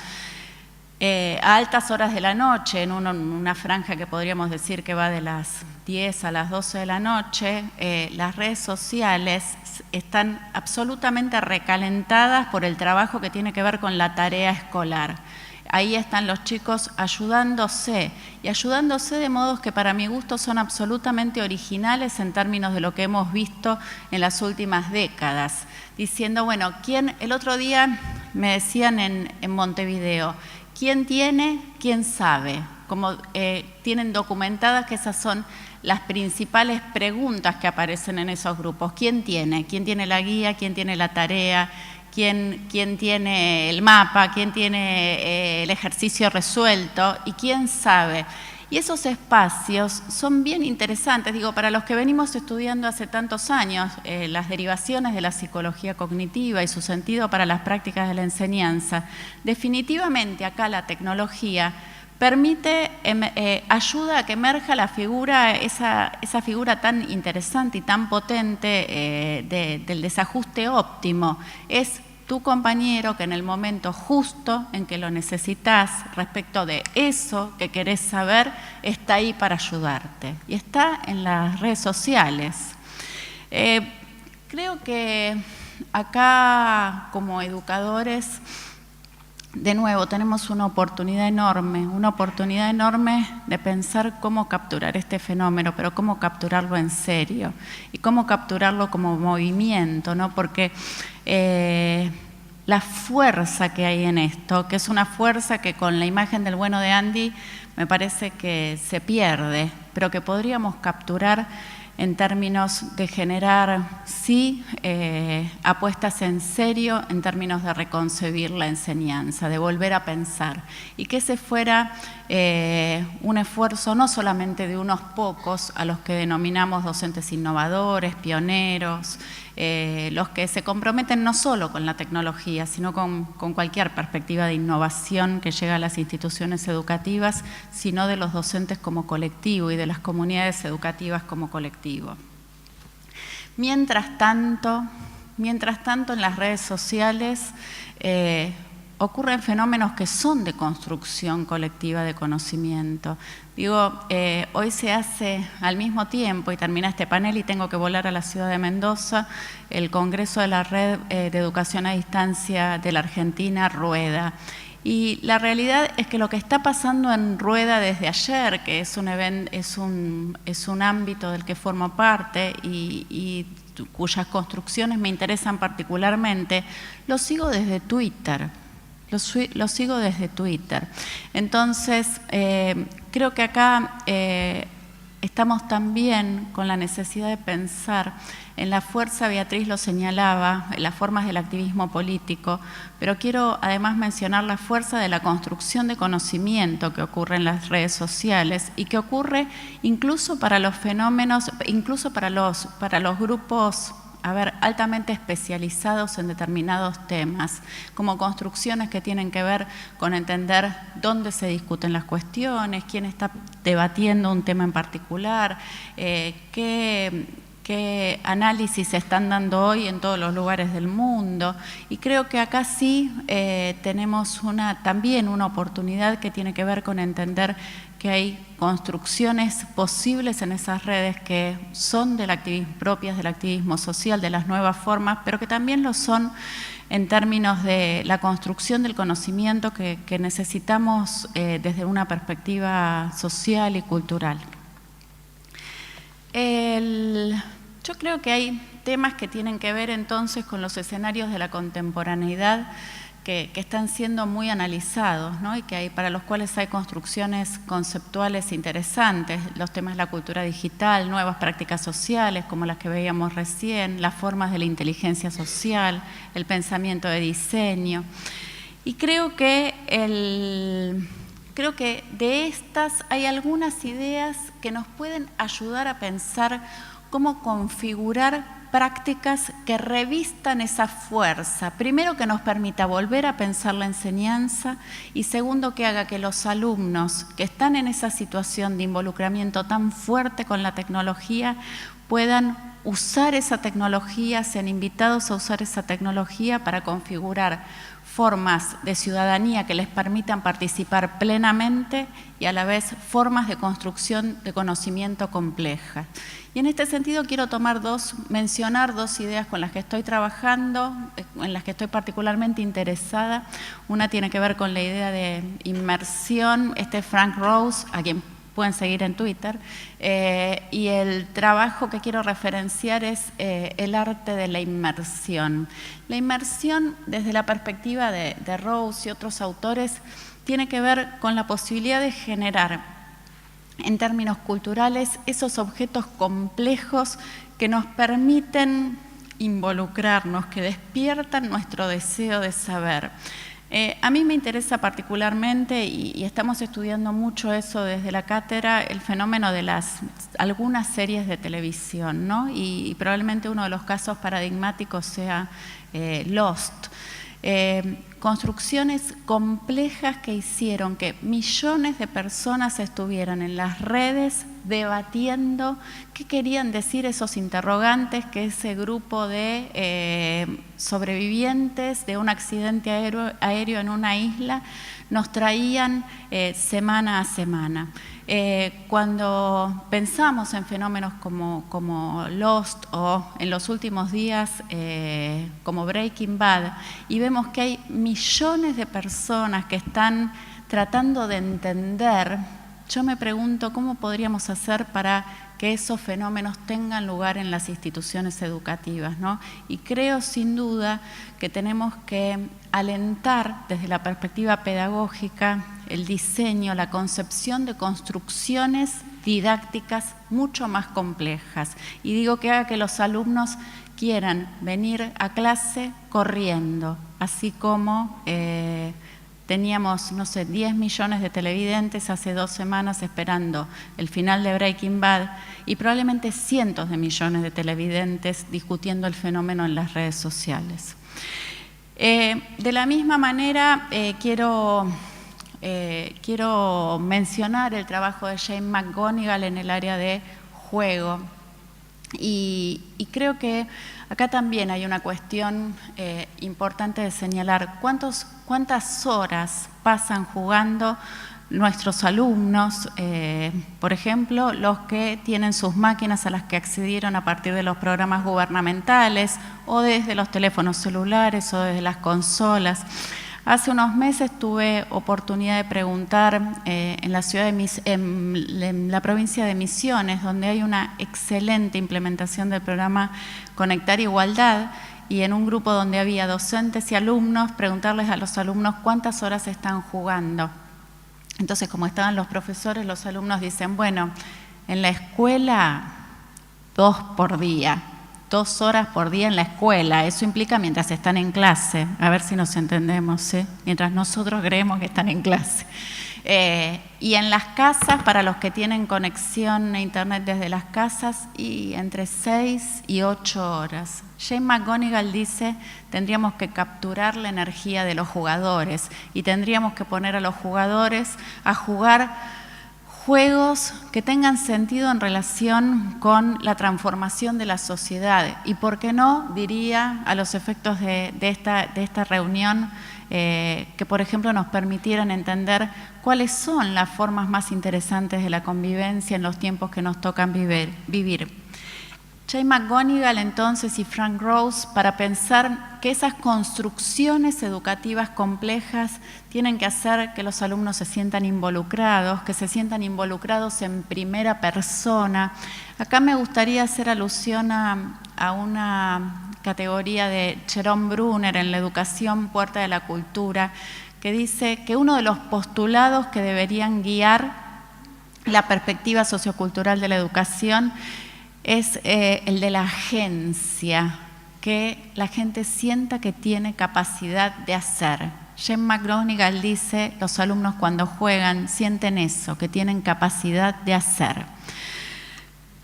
a altas horas de la noche, en una franja que podríamos decir que va de las 10 a las 12 de la noche, las redes sociales están absolutamente recalentadas por el trabajo que tiene que ver con la tarea escolar. Ahí están los chicos ayudándose, y ayudándose de modos que para mi gusto son absolutamente originales en términos de lo que hemos visto en las últimas décadas. Diciendo, bueno, el otro día me decían en Montevideo, ¿quién tiene? ¿Quién sabe? Como tienen documentadas que esas son las principales preguntas que aparecen en esos grupos. ¿Quién tiene? ¿Quién tiene la guía? ¿Quién tiene la tarea? ¿Quién tiene el mapa? ¿Quién tiene el ejercicio resuelto? ¿Y quién sabe? Y esos espacios son bien interesantes, digo, para los que venimos estudiando hace tantos años las derivaciones de la psicología cognitiva y su sentido para las prácticas de la enseñanza. Definitivamente acá la tecnología permite, ayuda a que emerja la figura, esa figura tan interesante y tan potente del desajuste óptimo. Es tu compañero que en el momento justo en que lo necesitas respecto de eso que querés saber, está ahí para ayudarte. Y está en las redes sociales. Creo que acá como educadores, de nuevo, tenemos una oportunidad enorme de pensar cómo capturar este fenómeno, pero cómo capturarlo en serio y cómo capturarlo como movimiento, ¿no? Porque la fuerza que hay en esto, que es una fuerza que con la imagen del bueno de Andy me parece que se pierde, pero que podríamos capturar en términos de generar, sí, apuestas en serio en términos de reconcebir la enseñanza, de volver a pensar, y que ese fuera un esfuerzo no solamente de unos pocos a los que denominamos docentes innovadores, pioneros, los que se comprometen no solo con la tecnología, sino con cualquier perspectiva de innovación que llega a las instituciones educativas, sino de los docentes como colectivo y de las comunidades educativas como colectivo. Mientras tanto, en las redes sociales ocurren fenómenos que son de construcción colectiva de conocimiento. Digo, hoy se hace al mismo tiempo, y termina este panel y tengo que volar a la ciudad de Mendoza, el Congreso de la Red de Educación a Distancia de la Argentina, Rueda. Y la realidad es que lo que está pasando en Rueda desde ayer, que es un ámbito del que formo parte y cuyas construcciones me interesan particularmente, lo sigo desde Twitter. Lo sigo desde Twitter. Entonces, creo que acá estamos también con la necesidad de pensar en la fuerza, Beatriz lo señalaba, en las formas del activismo político, pero quiero además mencionar la fuerza de la construcción de conocimiento que ocurre en las redes sociales y que ocurre incluso para los fenómenos, incluso para los grupos altamente especializados en determinados temas, como construcciones que tienen que ver con entender dónde se discuten las cuestiones, quién está debatiendo un tema en particular, qué análisis se están dando hoy en todos los lugares del mundo. Y creo que acá sí tenemos también una oportunidad que tiene que ver con entender que hay construcciones posibles en esas redes que son propias del activismo social, de las nuevas formas, pero que también lo son en términos de la construcción del conocimiento que necesitamos desde una perspectiva social y cultural. Yo creo que hay temas que tienen que ver entonces con los escenarios de la contemporaneidad que están siendo muy analizados, ¿no? Y para los cuales hay construcciones conceptuales interesantes, los temas de la cultura digital, nuevas prácticas sociales como las que veíamos recién, las formas de la inteligencia social, el pensamiento de diseño. Y creo que de estas hay algunas ideas que nos pueden ayudar a pensar cómo configurar prácticas que revistan esa fuerza. Primero, que nos permita volver a pensar la enseñanza y segundo, que haga que los alumnos que están en esa situación de involucramiento tan fuerte con la tecnología puedan usar esa tecnología, sean invitados a usar esa tecnología para configurar formas de ciudadanía que les permitan participar plenamente y a la vez formas de construcción de conocimiento complejas. Y en este sentido quiero mencionar dos ideas con las que estoy trabajando, en las que estoy particularmente interesada. Una tiene que ver con la idea de inmersión, Frank Rose, a quien pueden seguir en Twitter, y el trabajo que quiero referenciar es el arte de la inmersión. La inmersión, desde la perspectiva de Rose y otros autores, tiene que ver con la posibilidad de generar, en términos culturales, esos objetos complejos que nos permiten involucrarnos, que despiertan nuestro deseo de saber. A mí me interesa particularmente, y estamos estudiando mucho eso desde la cátedra, el fenómeno de algunas series de televisión, ¿no? Y probablemente uno de los casos paradigmáticos sea Lost. Construcciones complejas que hicieron que millones de personas estuvieran en las redes debatiendo qué querían decir esos interrogantes que ese grupo de sobrevivientes de un accidente aéreo en una isla nos traían semana a semana. Cuando pensamos en fenómenos como Lost o en los últimos días como Breaking Bad y vemos que hay millones de personas que están tratando de entender, yo me pregunto cómo podríamos hacer para que esos fenómenos tengan lugar en las instituciones educativas, ¿no? Y creo sin duda que tenemos que alentar desde la perspectiva pedagógica el diseño, la concepción de construcciones didácticas mucho más complejas. Y digo que haga que los alumnos quieran venir a clase corriendo, así como teníamos, no sé, 10 millones de televidentes hace 2 semanas esperando el final de Breaking Bad y probablemente cientos de millones de televidentes discutiendo el fenómeno en las redes sociales. De la misma manera, quiero mencionar el trabajo de Jane McGonigal en el área de juego. Y creo que acá también hay una cuestión importante de señalar cuántas horas pasan jugando nuestros alumnos, por ejemplo, los que tienen sus máquinas a las que accedieron a partir de los programas gubernamentales o desde los teléfonos celulares o desde las consolas. Hace unos meses tuve oportunidad de preguntar en la provincia de Misiones, donde hay una excelente implementación del programa Conectar Igualdad, y en un grupo donde había docentes y alumnos, preguntarles a los alumnos cuántas horas están jugando. Entonces, como estaban los profesores, los alumnos dicen, bueno, en la escuela 2 por día. 2 horas por día en la escuela, eso implica mientras están en clase, a ver si nos entendemos, ¿eh? Mientras nosotros creemos que están en clase. Y en las casas, para los que tienen conexión a internet desde las casas, y entre 6 y 8 horas. Jane McGonigal dice, tendríamos que capturar la energía de los jugadores y tendríamos que poner a los jugadores a jugar juegos que tengan sentido en relación con la transformación de la sociedad y, ¿por qué no?, diría, a los efectos de esta reunión, que por ejemplo nos permitieran entender cuáles son las formas más interesantes de la convivencia en los tiempos que nos tocan vivir. Jane McGonigal entonces y Frank Rose, para pensar que esas construcciones educativas complejas tienen que hacer que los alumnos se sientan involucrados, que se sientan involucrados en primera persona. Acá me gustaría hacer alusión a una categoría de Jerome Brunner en la educación Puerta de la Cultura, que dice que uno de los postulados que deberían guiar la perspectiva sociocultural de la educación es el de la agencia, que la gente sienta que tiene capacidad de hacer. Jane McGonigal dice, los alumnos cuando juegan sienten eso, que tienen capacidad de hacer.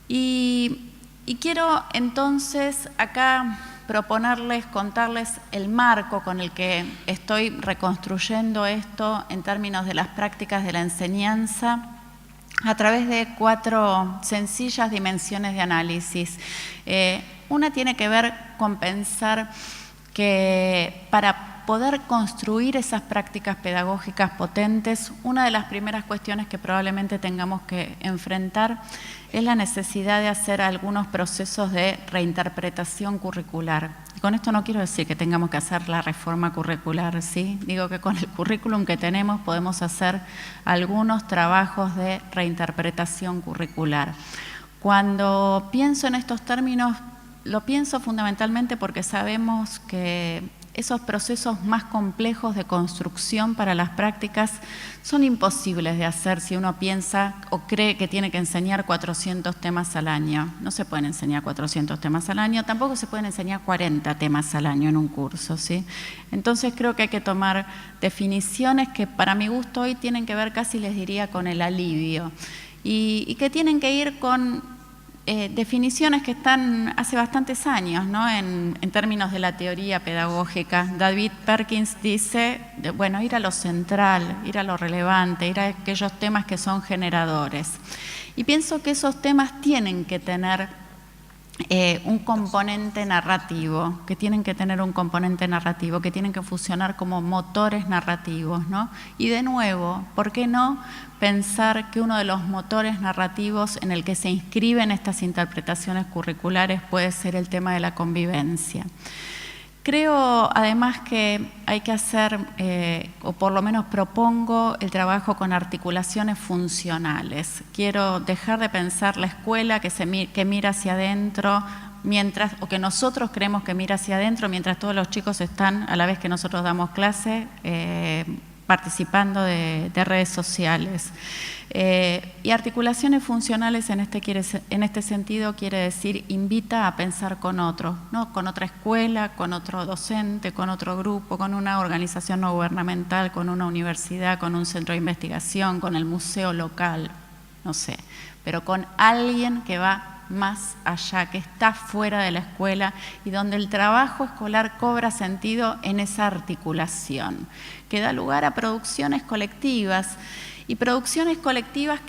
Y Y quiero entonces acá proponerles, contarles el marco con el que estoy reconstruyendo esto en términos de las prácticas de la enseñanza a través de 4 sencillas dimensiones de análisis. Una tiene que ver con pensar que para poder construir esas prácticas pedagógicas potentes, una de las primeras cuestiones que probablemente tengamos que enfrentar es la necesidad de hacer algunos procesos de reinterpretación curricular. Y con esto no quiero decir que tengamos que hacer la reforma curricular, ¿sí? Digo que con el currículum que tenemos podemos hacer algunos trabajos de reinterpretación curricular. Cuando pienso en estos términos, lo pienso fundamentalmente porque sabemos que esos procesos más complejos de construcción para las prácticas son imposibles de hacer si uno piensa o cree que tiene que enseñar 400 temas al año. No se pueden enseñar 400 temas al año, tampoco se pueden enseñar 40 temas al año en un curso, ¿sí? Entonces creo que hay que tomar definiciones que para mi gusto hoy tienen que ver casi, les diría, con el alivio y que tienen que ir con definiciones que están hace bastantes años, ¿no? En términos de la teoría pedagógica. David Perkins dice, bueno, ir a lo central, ir a lo relevante, ir a aquellos temas que son generadores. Y pienso que esos temas tienen que tener un componente narrativo, que tienen que funcionar como motores narrativos, ¿no? Y de nuevo, ¿por qué no pensar que uno de los motores narrativos en el que se inscriben estas interpretaciones curriculares puede ser el tema de la convivencia? Creo además que hay que hacer, o por lo menos propongo, el trabajo con articulaciones funcionales. Quiero dejar de pensar la escuela que mira hacia adentro, o que nosotros creemos que mira hacia adentro, mientras todos los chicos están, a la vez que nosotros damos clase, participando de redes sociales. Y articulaciones funcionales en este sentido quiere decir invita a pensar con otro, ¿no? Con otra escuela, con otro docente, con otro grupo, con una organización no gubernamental, con una universidad, con un centro de investigación, con el museo local, no sé, pero con alguien que va más allá, que está fuera de la escuela y donde el trabajo escolar cobra sentido en esa articulación, que da lugar a producciones colectivas y producciones colectivas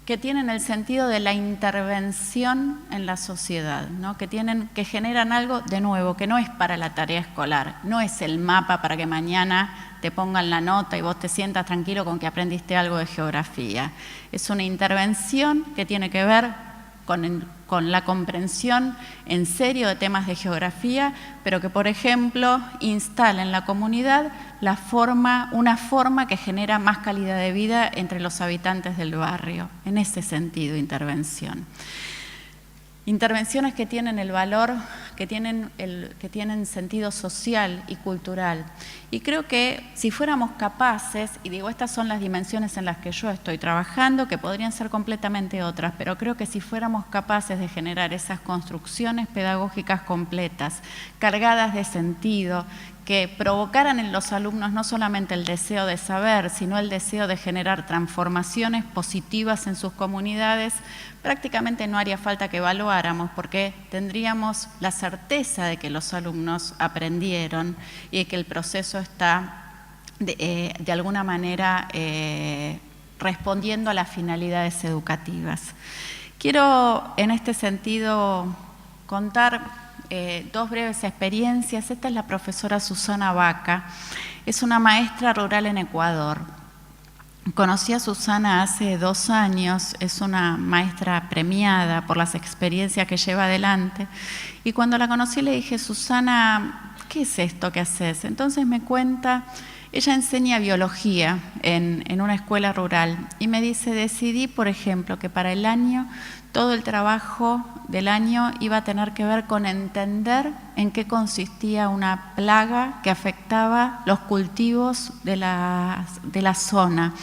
que tienen el sentido de la intervención en la sociedad, ¿no? Que generan algo de nuevo, que no es para la tarea escolar, no es el mapa para que mañana te pongan la nota y vos te sientas tranquilo con que aprendiste algo de geografía. Es una intervención que tiene que ver con la comprensión en serio de temas de geografía, pero que, por ejemplo, instala en la comunidad una forma que genera más calidad de vida entre los habitantes del barrio. En ese sentido, intervención. Intervenciones que tienen el valor, que tienen sentido social y cultural. Y creo que si fuéramos capaces, y digo, estas son las dimensiones en las que yo estoy trabajando, que podrían ser completamente otras, pero creo que si fuéramos capaces de generar esas construcciones pedagógicas completas, cargadas de sentido, que provocaran en los alumnos no solamente el deseo de saber, sino el deseo de generar transformaciones positivas en sus comunidades, prácticamente no haría falta que evaluáramos, porque tendríamos la certeza de que los alumnos aprendieron y de que el proceso está de alguna manera respondiendo a las finalidades educativas. Quiero en este sentido contar 2 breves experiencias. Esta es la profesora Susana Vaca, es una maestra rural en Ecuador. Conocí a Susana hace 2 años, es una maestra premiada por las experiencias que lleva adelante, y cuando la conocí le dije, Susana, ¿qué es esto que haces? Entonces me cuenta, ella enseña biología en una escuela rural y me dice, decidí, por ejemplo, que para el año todo el trabajo del año iba a tener que ver con entender en qué consistía una plaga que afectaba los cultivos de la zona.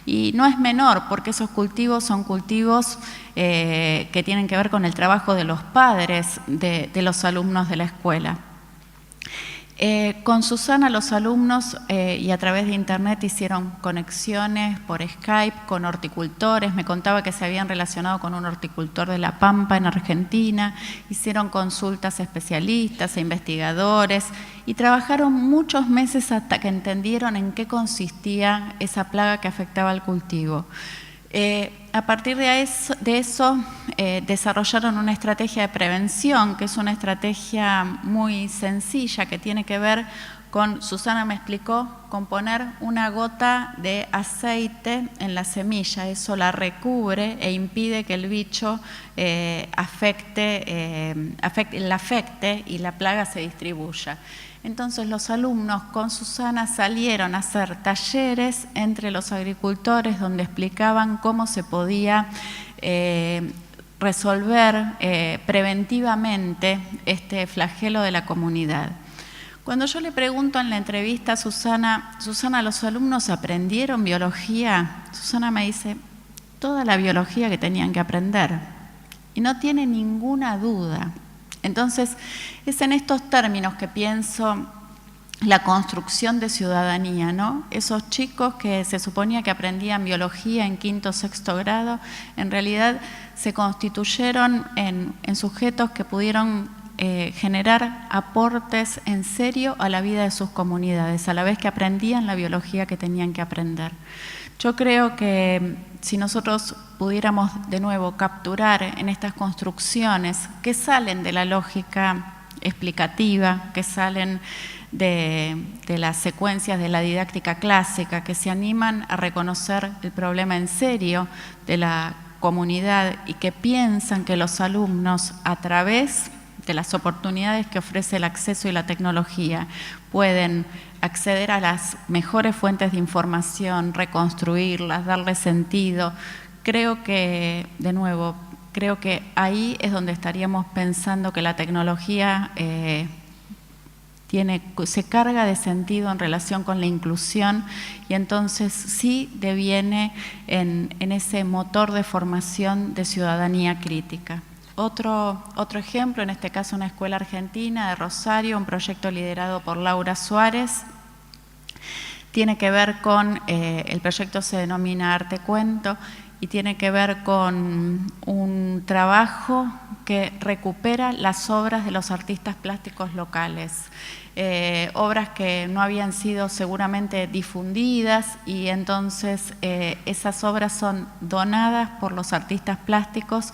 Y no es menor, porque esos cultivos son cultivos que tienen que ver con el trabajo de los padres de los alumnos de la escuela. Con Susana los alumnos y a través de internet hicieron conexiones por Skype con horticultores. Me contaba que se habían relacionado con un horticultor de La Pampa en Argentina. Hicieron consultas a especialistas, a investigadores y trabajaron muchos meses hasta que entendieron en qué consistía esa plaga que afectaba al cultivo. A partir de eso desarrollaron una estrategia de prevención, que es una estrategia muy sencilla, que tiene que ver con, Susana me explicó, con poner una gota de aceite en la semilla. Eso la recubre e impide que el bicho la afecte y la plaga se distribuya. Entonces los alumnos con Susana salieron a hacer talleres entre los agricultores donde explicaban cómo se podía resolver preventivamente este flagelo de la comunidad. Cuando yo le pregunto en la entrevista a Susana, ¿los alumnos aprendieron biología? Susana me dice, toda la biología que tenían que aprender. Y no tiene ninguna duda. Entonces, es en estos términos que pienso la construcción de ciudadanía, ¿no? Esos chicos que se suponía que aprendían biología en quinto o sexto grado, en realidad se constituyeron en sujetos que pudieron generar aportes en serio a la vida de sus comunidades, a la vez que aprendían la biología que tenían que aprender. Yo creo que si nosotros pudiéramos de nuevo capturar en estas construcciones que salen de la lógica explicativa, que salen de las secuencias de la didáctica clásica, que se animan a reconocer el problema en serio de la comunidad y que piensan que los alumnos, a través de las oportunidades que ofrece el acceso y la tecnología, pueden acceder a las mejores fuentes de información, reconstruirlas, darle sentido. Creo que, de nuevo, creo que ahí es donde estaríamos pensando que la tecnología se carga de sentido en relación con la inclusión y entonces sí deviene en ese motor de formación de ciudadanía crítica. Otro ejemplo, en este caso una escuela argentina de Rosario, un proyecto liderado por Laura Suárez, tiene que ver con, el proyecto se denomina Arte Cuento y tiene que ver con un trabajo que recupera las obras de los artistas plásticos locales, obras que no habían sido seguramente difundidas y entonces esas obras son donadas por los artistas plásticos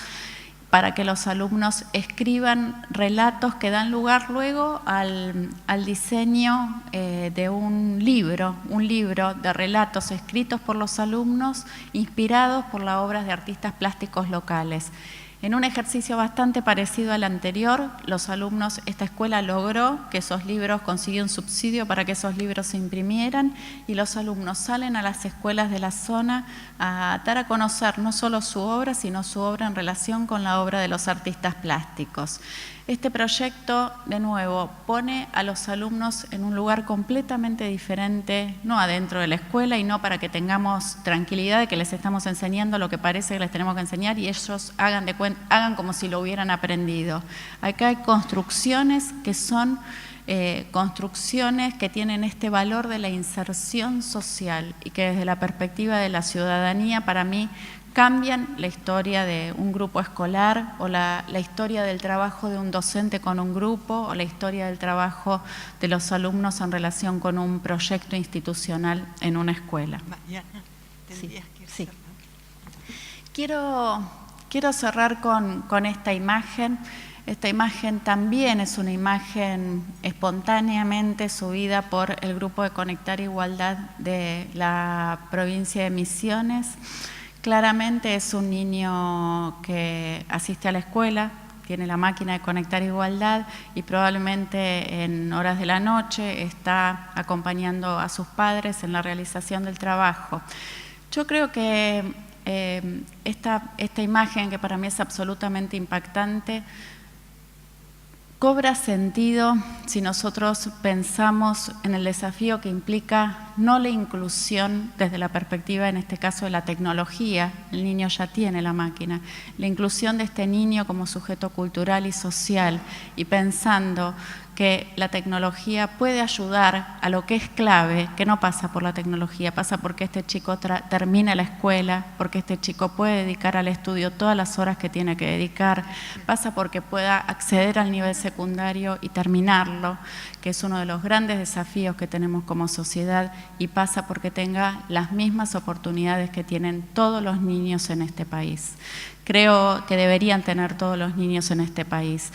para que los alumnos escriban relatos que dan lugar luego al diseño de un libro de relatos escritos por los alumnos, inspirados por las obras de artistas plásticos locales. En un ejercicio bastante parecido al anterior, los alumnos, esta escuela logró que esos libros, consiguió un subsidio para que esos libros se imprimieran y los alumnos salen a las escuelas de la zona a dar a conocer no solo su obra, sino su obra en relación con la obra de los artistas plásticos. Este proyecto, de nuevo, pone a los alumnos en un lugar completamente diferente, no adentro de la escuela y no para que tengamos tranquilidad de que les estamos enseñando lo que parece que les tenemos que enseñar y ellos hagan como si lo hubieran aprendido. Acá hay construcciones que son construcciones que tienen este valor de la inserción social y que desde la perspectiva de la ciudadanía, para mí, cambian la historia de un grupo escolar o la historia del trabajo de un docente con un grupo o la historia del trabajo de los alumnos en relación con un proyecto institucional en una escuela. Mariana, tendrías que sí. cerrar. Quiero cerrar con esta imagen. Esta imagen también es una imagen espontáneamente subida por el grupo de Conectar Igualdad de la provincia de Misiones. Claramente es un niño que asiste a la escuela, tiene la máquina de Conectar Igualdad y probablemente en horas de la noche está acompañando a sus padres en la realización del trabajo. Yo creo que esta imagen, que para mí es absolutamente impactante, cobra sentido si nosotros pensamos en el desafío que implica no la inclusión desde la perspectiva, en este caso, de la tecnología. El niño ya tiene la máquina. La inclusión de este niño como sujeto cultural y social y pensando que la tecnología puede ayudar a lo que es clave, que no pasa por la tecnología, pasa porque este chico termine la escuela, porque este chico puede dedicar al estudio todas las horas que tiene que dedicar, pasa porque pueda acceder al nivel secundario y terminarlo, que es uno de los grandes desafíos que tenemos como sociedad, y pasa porque tenga las mismas oportunidades que tienen todos los niños en este país. Creo que deberían tener todos los niños en este país.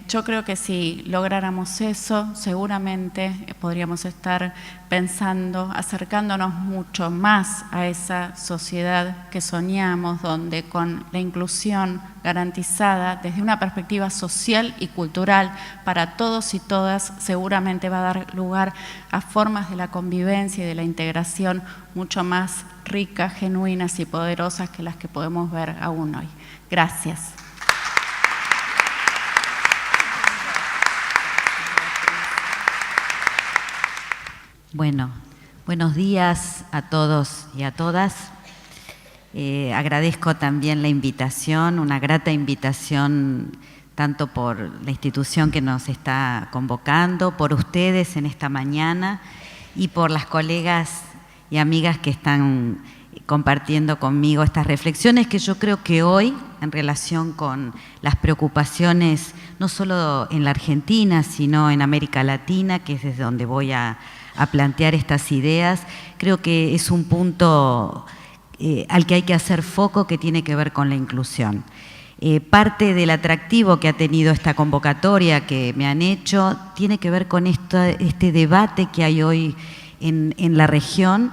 Yo creo que si lográramos eso, seguramente podríamos estar pensando, acercándonos mucho más a esa sociedad que soñamos, donde con la inclusión garantizada desde una perspectiva social y cultural para todos y todas, seguramente va a dar lugar a formas de la convivencia y de la integración mucho más ricas, genuinas y poderosas que las que podemos ver aún hoy. Gracias. Bueno, buenos días a todos y a todas. Agradezco también la invitación, una grata invitación tanto por la institución que nos está convocando, por ustedes en esta mañana y por las colegas y amigas que están compartiendo conmigo estas reflexiones que yo creo que hoy, en relación con las preocupaciones no solo en la Argentina, sino en América Latina, que es desde donde voy a plantear estas ideas, creo que es un punto al que hay que hacer foco, que tiene que ver con la inclusión. Parte del atractivo que ha tenido esta convocatoria que me han hecho tiene que ver con este debate que hay hoy en la región,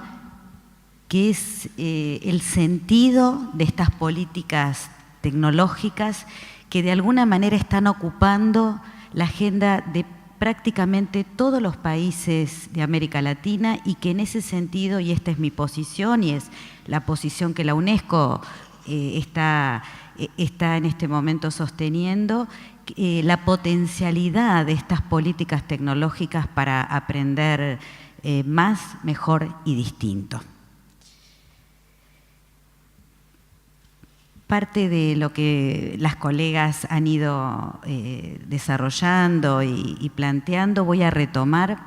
que es el sentido de estas políticas tecnológicas que de alguna manera están ocupando la agenda de prácticamente todos los países de América Latina, y que en ese sentido, y esta es mi posición y es la posición que la UNESCO está en este momento sosteniendo, la potencialidad de estas políticas tecnológicas para aprender más, mejor y distinto. Parte de lo que las colegas han ido desarrollando y planteando voy a retomar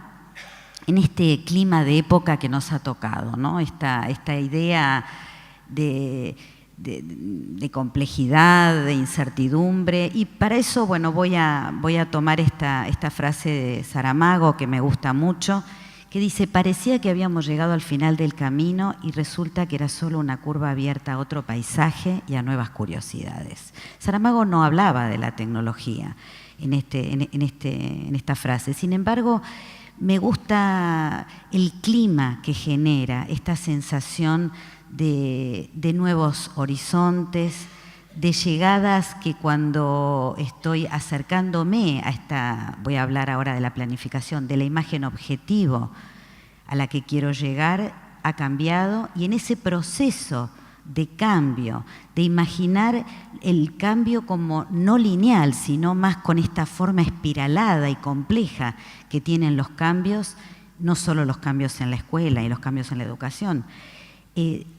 en este clima de época que nos ha tocado, ¿no? Esta idea de complejidad, de incertidumbre, y para eso, bueno, voy a tomar esta frase de Saramago que me gusta mucho, que dice: parecía que habíamos llegado al final del camino y resulta que era solo una curva abierta a otro paisaje y a nuevas curiosidades. Saramago no hablaba de la tecnología en esta frase. Sin embargo, me gusta el clima que genera esta sensación de nuevos horizontes, de llegadas que cuando estoy acercándome a esta, voy a hablar ahora de la planificación, de la imagen objetivo a la que quiero llegar, ha cambiado, y en ese proceso de cambio, de imaginar el cambio como no lineal, sino más con esta forma espiralada y compleja que tienen los cambios, no solo los cambios en la escuela y los cambios en la educación.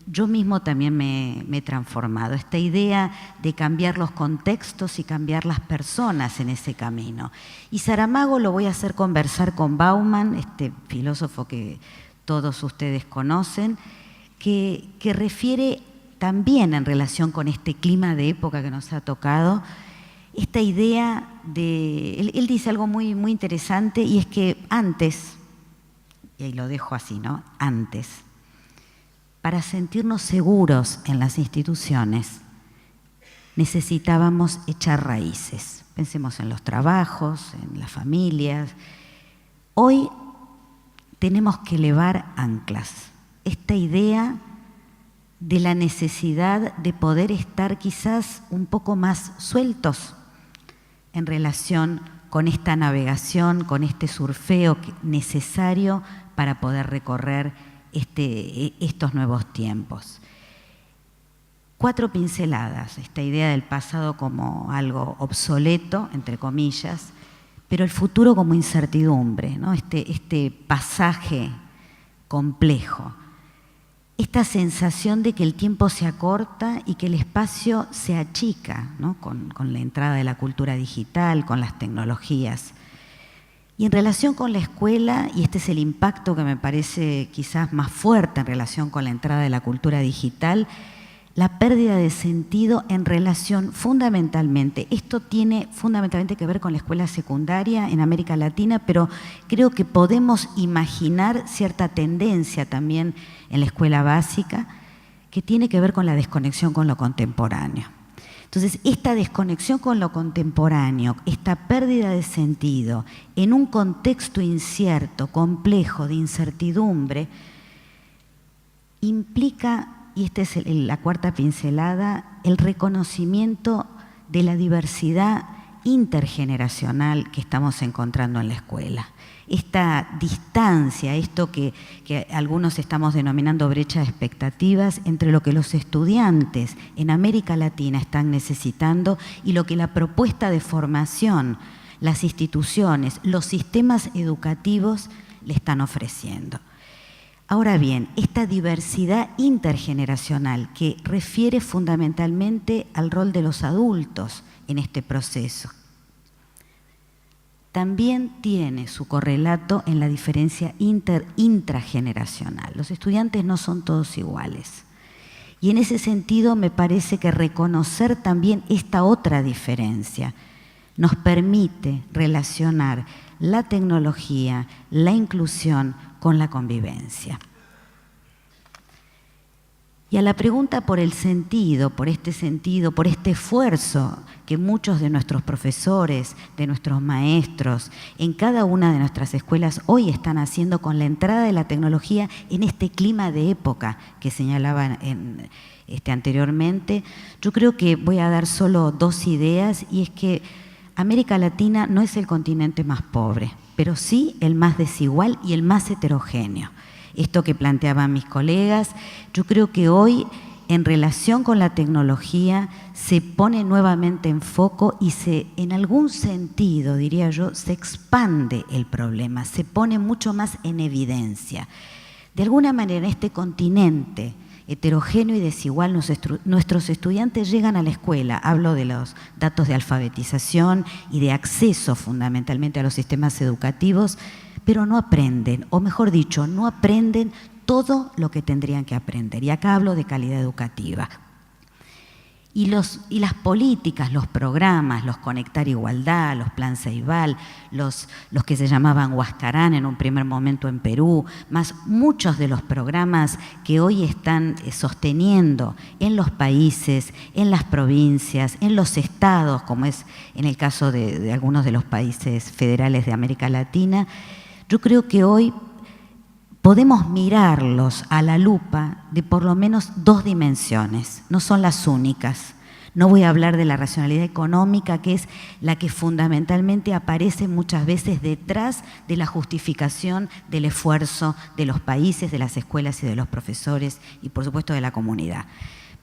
Yo mismo también me he transformado. Esta idea de cambiar los contextos y cambiar las personas en ese camino. Y Saramago lo voy a hacer conversar con Bauman, este filósofo que todos ustedes conocen, que refiere también en relación con este clima de época que nos ha tocado, esta idea de… Él dice algo muy, muy interesante, y es que antes, y ahí lo dejo así, ¿no? Antes, para sentirnos seguros en las instituciones, necesitábamos echar raíces. Pensemos en los trabajos, en las familias. Hoy tenemos que elevar anclas. Esta idea de la necesidad de poder estar quizás un poco más sueltos en relación con esta navegación, con este surfeo necesario para poder recorrer estos nuevos tiempos. 4 pinceladas, esta idea del pasado como algo obsoleto, entre comillas, pero el futuro como incertidumbre, ¿no? Este pasaje complejo, esta sensación de que el tiempo se acorta y que el espacio se achica, ¿no? Con la entrada de la cultura digital, con las tecnologías. Y en relación con la escuela, y este es el impacto que me parece quizás más fuerte en relación con la entrada de la cultura digital, la pérdida de sentido en relación fundamentalmente, esto tiene fundamentalmente que ver con la escuela secundaria en América Latina, pero creo que podemos imaginar cierta tendencia también en la escuela básica que tiene que ver con la desconexión con lo contemporáneo. Entonces, esta desconexión con lo contemporáneo, esta pérdida de sentido en un contexto incierto, complejo, de incertidumbre, implica, y esta es la cuarta pincelada, el reconocimiento de la diversidad intergeneracional que estamos encontrando en la escuela. Esta distancia, esto que algunos estamos denominando brecha de expectativas entre lo que los estudiantes en América Latina están necesitando y lo que la propuesta de formación, las instituciones, los sistemas educativos le están ofreciendo. Ahora bien, esta diversidad intergeneracional que refiere fundamentalmente al rol de los adultos en este proceso, también tiene su correlato en la diferencia intrageneracional. Los estudiantes no son todos iguales. Y en ese sentido me parece que reconocer también esta otra diferencia nos permite relacionar la tecnología, la inclusión con la convivencia. Y a la pregunta por el sentido, por este esfuerzo que muchos de nuestros profesores, de nuestros maestros, en cada una de nuestras escuelas hoy están haciendo con la entrada de la tecnología en este clima de época que señalaba anteriormente, yo creo que voy a dar solo dos ideas, y es que América Latina no es el continente más pobre, pero sí el más desigual y el más heterogéneo. Esto que planteaban mis colegas, yo creo que hoy, en relación con la tecnología, se pone nuevamente en foco y en algún sentido, diría yo, se expande el problema, se pone mucho más en evidencia. De alguna manera, en este continente heterogéneo y desigual, nuestros estudiantes llegan a la escuela, hablo de los datos de alfabetización y de acceso fundamentalmente a los sistemas educativos, pero no aprenden, o mejor dicho, no aprenden todo lo que tendrían que aprender. Y acá hablo de calidad educativa. Y las políticas, los programas, los Conectar Igualdad, los Plan Ceibal, los que se llamaban Huascarán en un primer momento en Perú, más muchos de los programas que hoy están sosteniendo en los países, en las provincias, en los estados, como es en el caso de algunos de los países federales de América Latina, yo creo que hoy podemos mirarlos a la lupa de por lo menos dos dimensiones, no son las únicas. No voy a hablar de la racionalidad económica, que es la que fundamentalmente aparece muchas veces detrás de la justificación del esfuerzo de los países, de las escuelas y de los profesores y por supuesto de la comunidad.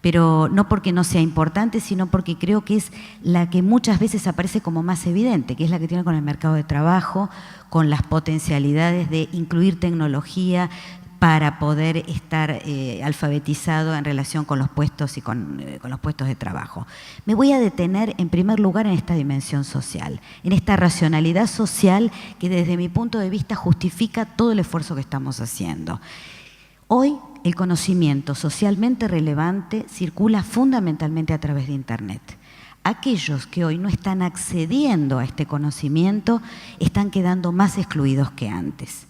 Pero no porque no sea importante, sino porque creo que es la que muchas veces aparece como más evidente, que es la que tiene con el mercado de trabajo, con las potencialidades de incluir tecnología para poder estar alfabetizado en relación con los puestos y con los puestos de trabajo. Me voy a detener en primer lugar en esta dimensión social, en esta racionalidad social que desde mi punto de vista justifica todo el esfuerzo que estamos haciendo. Hoy el conocimiento socialmente relevante circula fundamentalmente a través de Internet. Aquellos que hoy no están accediendo a este conocimiento están quedando más excluidos que antes.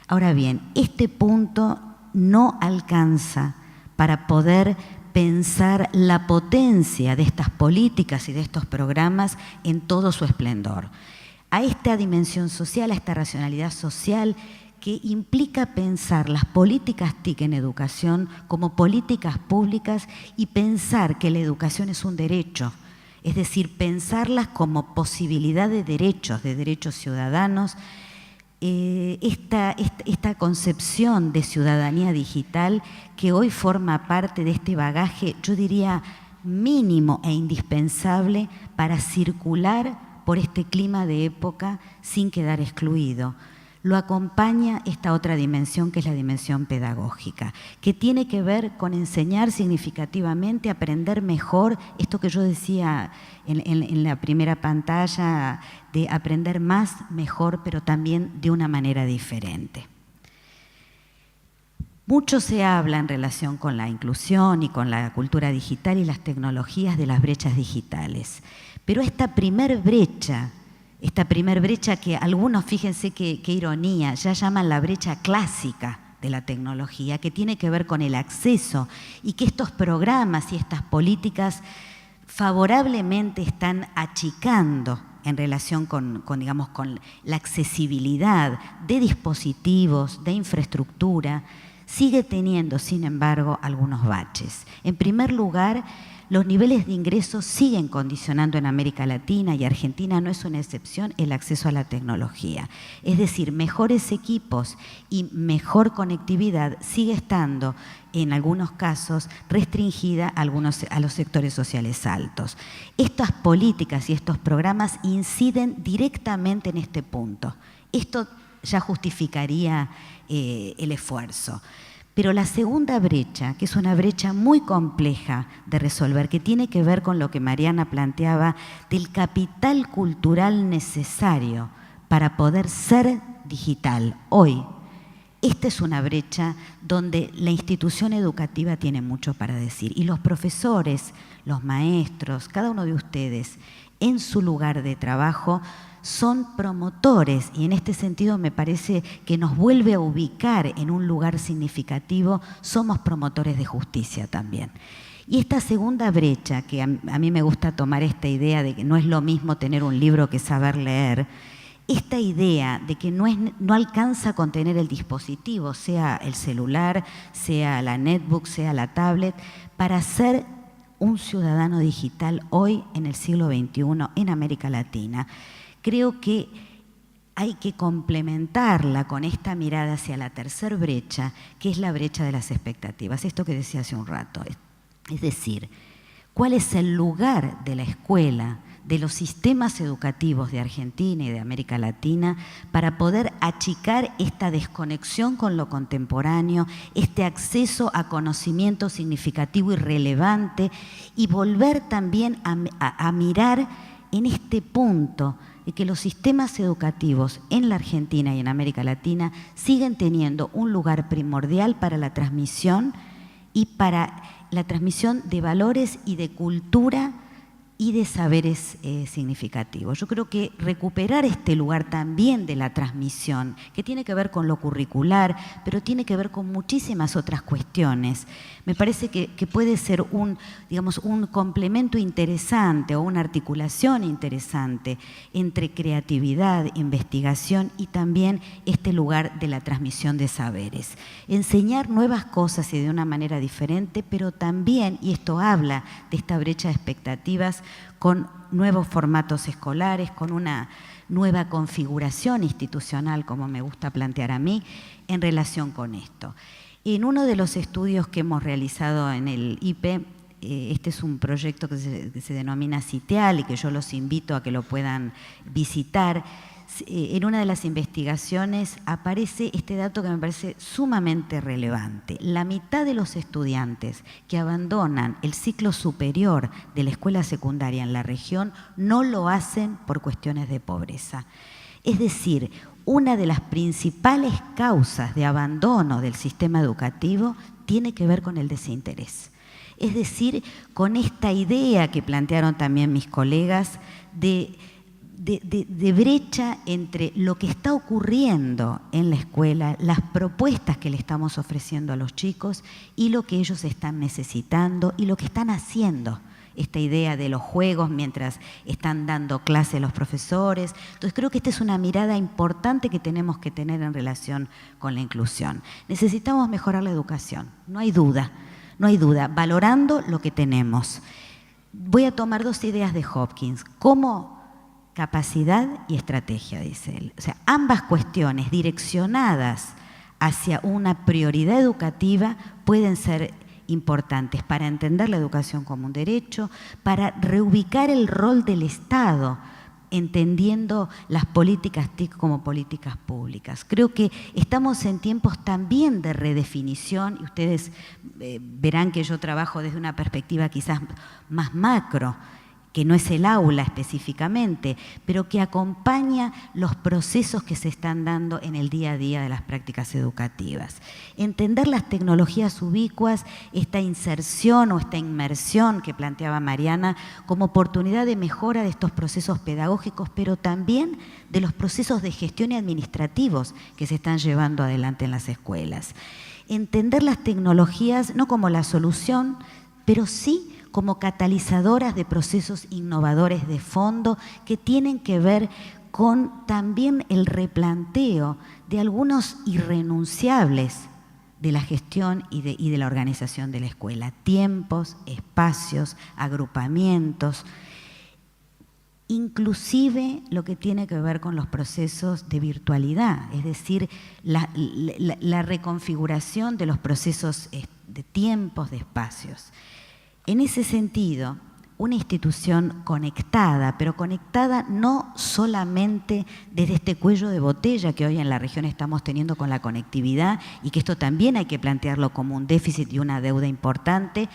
Ahora bien, este punto no alcanza para poder pensar la potencia de estas políticas y de estos programas en todo su esplendor. A esta dimensión social, a esta racionalidad social, que implica pensar las políticas TIC en educación como políticas públicas y pensar que la educación es un derecho, es decir, pensarlas como posibilidad de derechos ciudadanos. Esta concepción de ciudadanía digital que hoy forma parte de este bagaje, yo diría mínimo e indispensable para circular por este clima de época sin quedar excluido. lo acompaña esta otra dimensión, que es la dimensión pedagógica, que tiene que ver con enseñar significativamente, aprender mejor, esto que yo decía en la primera pantalla, de aprender más, mejor, pero también de una manera diferente. Mucho se habla en relación con la inclusión y con la cultura digital y las tecnologías de las brechas digitales, pero esta primer brecha que algunos, fíjense qué ironía, ya llaman la brecha clásica de la tecnología, que tiene que ver con el acceso y que estos programas y estas políticas favorablemente están achicando en relación con la accesibilidad de dispositivos, de infraestructura, sigue teniendo, sin embargo, algunos baches. En primer lugar, los niveles de ingresos siguen condicionando en América Latina, y Argentina no es una excepción, el acceso a la tecnología. Es decir, mejores equipos y mejor conectividad sigue estando, en algunos casos, restringida a los sectores sociales altos. Estas políticas y estos programas inciden directamente en este punto. Esto ya justificaría el esfuerzo. Pero la segunda brecha, que es una brecha muy compleja de resolver, que tiene que ver con lo que Mariana planteaba del capital cultural necesario para poder ser digital hoy, esta es una brecha donde la institución educativa tiene mucho para decir. Y los profesores, los maestros, cada uno de ustedes, en su lugar de trabajo, son promotores, y en este sentido me parece que nos vuelve a ubicar en un lugar significativo, somos promotores de justicia también. Y esta segunda brecha, que a mí me gusta tomar esta idea de que no es lo mismo tener un libro que saber leer, esta idea de que no alcanza con tener el dispositivo, sea el celular, sea la netbook, sea la tablet, para ser un ciudadano digital hoy en el siglo XXI en América Latina. Creo que hay que complementarla con esta mirada hacia la tercera brecha, que es la brecha de las expectativas. Esto que decía hace un rato. Es decir, ¿cuál es el lugar de la escuela, de los sistemas educativos de Argentina y de América Latina para poder achicar esta desconexión con lo contemporáneo, este acceso a conocimiento significativo y relevante, y volver también a mirar en este punto de que los sistemas educativos en la Argentina y en América Latina siguen teniendo un lugar primordial para la transmisión y para la transmisión de valores y de cultura y de saberes significativos. Yo creo que recuperar este lugar también de la transmisión, que tiene que ver con lo curricular, pero tiene que ver con muchísimas otras cuestiones, me parece que puede ser un complemento interesante o una articulación interesante entre creatividad, investigación y también este lugar de la transmisión de saberes. Enseñar nuevas cosas y de una manera diferente, pero también, y esto habla de esta brecha de expectativas, con nuevos formatos escolares, con una nueva configuración institucional, como me gusta plantear a mí, en relación con esto. En uno de los estudios que hemos realizado en el IPE, este es un proyecto que se denomina Citeal y que yo los invito a que lo puedan visitar. En una de las investigaciones aparece este dato que me parece sumamente relevante. La mitad de los estudiantes que abandonan el ciclo superior de la escuela secundaria en la región no lo hacen por cuestiones de pobreza. Es decir, una de las principales causas de abandono del sistema educativo tiene que ver con el desinterés. Es decir, con esta idea que plantearon también mis colegas de brecha entre lo que está ocurriendo en la escuela, las propuestas que le estamos ofreciendo a los chicos y lo que ellos están necesitando y lo que están haciendo. Esta idea de los juegos mientras están dando clase los profesores. Entonces creo que esta es una mirada importante que tenemos que tener en relación con la inclusión. Necesitamos mejorar la educación, no hay duda, valorando lo que tenemos. Voy a tomar dos ideas de Hopkins, como capacidad y estrategia, dice él. O sea, ambas cuestiones direccionadas hacia una prioridad educativa pueden ser importantes para entender la educación como un derecho, para reubicar el rol del Estado entendiendo las políticas TIC como políticas públicas. Creo que estamos en tiempos también de redefinición, y ustedes verán que yo trabajo desde una perspectiva quizás más macro, que no es el aula específicamente, pero que acompaña los procesos que se están dando en el día a día de las prácticas educativas. Entender las tecnologías ubicuas, esta inserción o esta inmersión que planteaba Mariana como oportunidad de mejora de estos procesos pedagógicos, pero también de los procesos de gestión y administrativos que se están llevando adelante en las escuelas. Entender las tecnologías no como la solución, pero sí como catalizadoras de procesos innovadores de fondo que tienen que ver con también el replanteo de algunos irrenunciables de la gestión y de la organización de la escuela. Tiempos, espacios, agrupamientos, inclusive lo que tiene que ver con los procesos de virtualidad, es decir, la reconfiguración de los procesos de tiempos, de espacios. En ese sentido, una institución conectada, pero conectada no solamente desde este cuello de botella que hoy en la región estamos teniendo con la conectividad, y que esto también hay que plantearlo como un déficit y una deuda importante,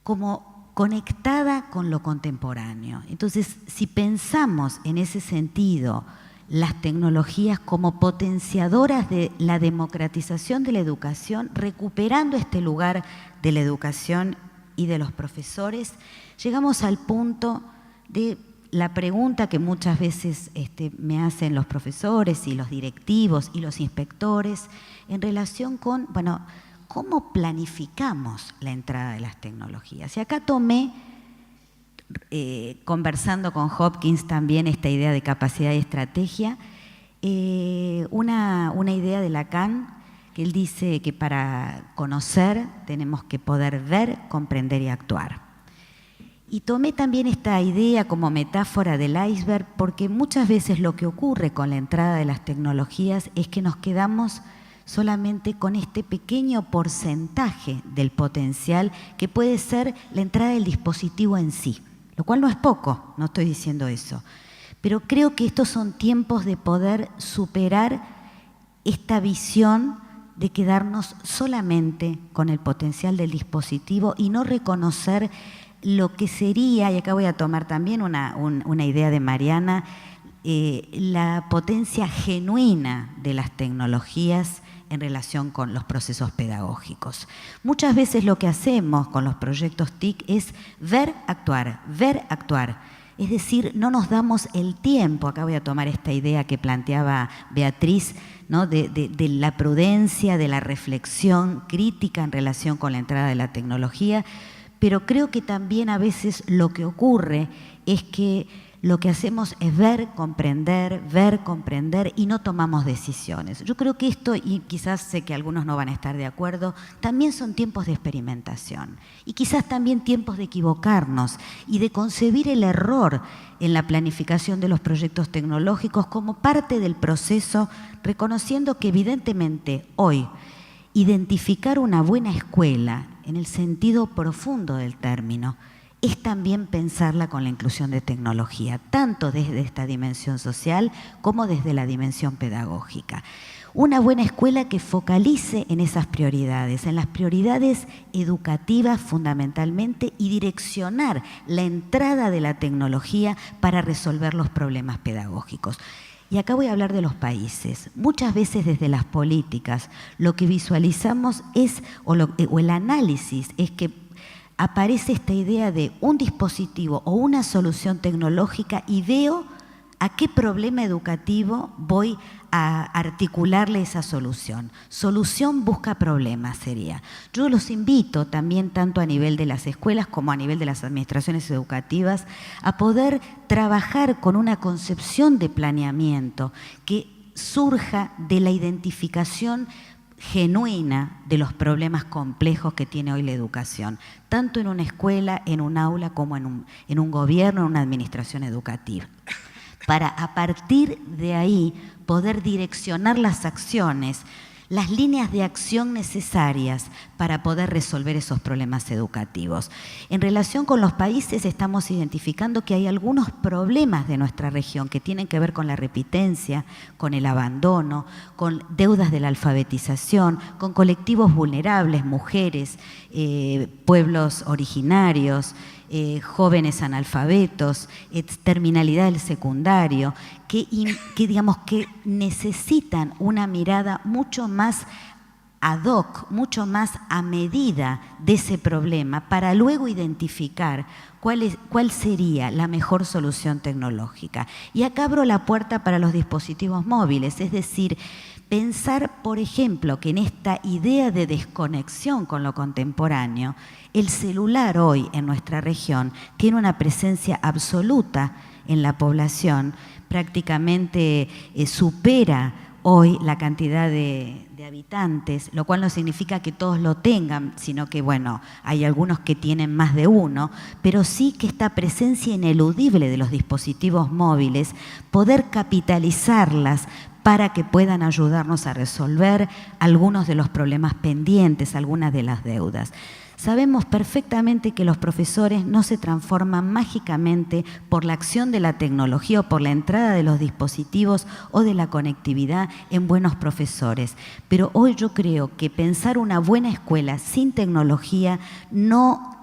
como conectada con lo contemporáneo. Entonces, si pensamos en ese sentido las tecnologías como potenciadoras de la democratización de la educación, recuperando este lugar de la educación y de los profesores, llegamos al punto de la pregunta que muchas veces me hacen los profesores y los directivos y los inspectores en relación con, bueno, ¿cómo planificamos la entrada de las tecnologías? Y acá tomé, conversando con Hopkins también, esta idea de capacidad y estrategia, una idea de Lacan, que él dice que para conocer tenemos que poder ver, comprender y actuar. Y tomé también esta idea como metáfora del iceberg, porque muchas veces lo que ocurre con la entrada de las tecnologías es que nos quedamos solamente con este pequeño porcentaje del potencial que puede ser la entrada del dispositivo en sí, lo cual no es poco, no estoy diciendo eso. Pero creo que estos son tiempos de poder superar esta visión de quedarnos solamente con el potencial del dispositivo y no reconocer lo que sería, y acá voy a tomar también una idea de Mariana, la potencia genuina de las tecnologías en relación con los procesos pedagógicos. Muchas veces lo que hacemos con los proyectos TIC es ver, actuar, es decir, no nos damos el tiempo. Acá voy a tomar esta idea que planteaba Beatriz, ¿no? de la prudencia, de la reflexión crítica en relación con la entrada de la tecnología, pero creo que también a veces lo que ocurre es que lo que hacemos es ver, comprender y no tomamos decisiones. Yo creo que esto, y quizás sé que algunos no van a estar de acuerdo, también son tiempos de experimentación y quizás también tiempos de equivocarnos y de concebir el error en la planificación de los proyectos tecnológicos como parte del proceso, reconociendo que evidentemente hoy identificar una buena escuela en el sentido profundo del término es también pensarla con la inclusión de tecnología, tanto desde esta dimensión social como desde la dimensión pedagógica. Una buena escuela que focalice en esas prioridades, en las prioridades educativas fundamentalmente, y direccionar la entrada de la tecnología para resolver los problemas pedagógicos. Y acá voy a hablar de los países. Muchas veces desde las políticas lo que visualizamos es, o el análisis es que aparece esta idea de un dispositivo o una solución tecnológica y veo a qué problema educativo voy a articularle esa solución. Solución busca problemas sería. Yo los invito también, tanto a nivel de las escuelas como a nivel de las administraciones educativas, a poder trabajar con una concepción de planeamiento que surja de la identificación genuina de los problemas complejos que tiene hoy la educación, tanto en una escuela, en un aula, como en un gobierno, en una administración educativa, para a partir de ahí poder direccionar las acciones, las líneas de acción necesarias para poder resolver esos problemas educativos. En relación con los países, estamos identificando que hay algunos problemas de nuestra región que tienen que ver con la repitencia, con el abandono, con deudas de la alfabetización, con colectivos vulnerables, mujeres, pueblos originarios, jóvenes analfabetos, terminalidad del secundario, que necesitan una mirada mucho más ad hoc, mucho más a medida de ese problema, para luego identificar cuál sería la mejor solución tecnológica. Y acá abro la puerta para los dispositivos móviles, es decir, pensar, por ejemplo, que en esta idea de desconexión con lo contemporáneo, el celular hoy en nuestra región tiene una presencia absoluta en la población, prácticamente supera hoy la cantidad de habitantes, lo cual no significa que todos lo tengan, sino que, bueno, hay algunos que tienen más de uno, pero sí que esta presencia ineludible de los dispositivos móviles, poder capitalizarlas para que puedan ayudarnos a resolver algunos de los problemas pendientes, algunas de las deudas. Sabemos perfectamente que los profesores no se transforman mágicamente por la acción de la tecnología o por la entrada de los dispositivos o de la conectividad en buenos profesores. Pero hoy yo creo que pensar una buena escuela sin tecnología no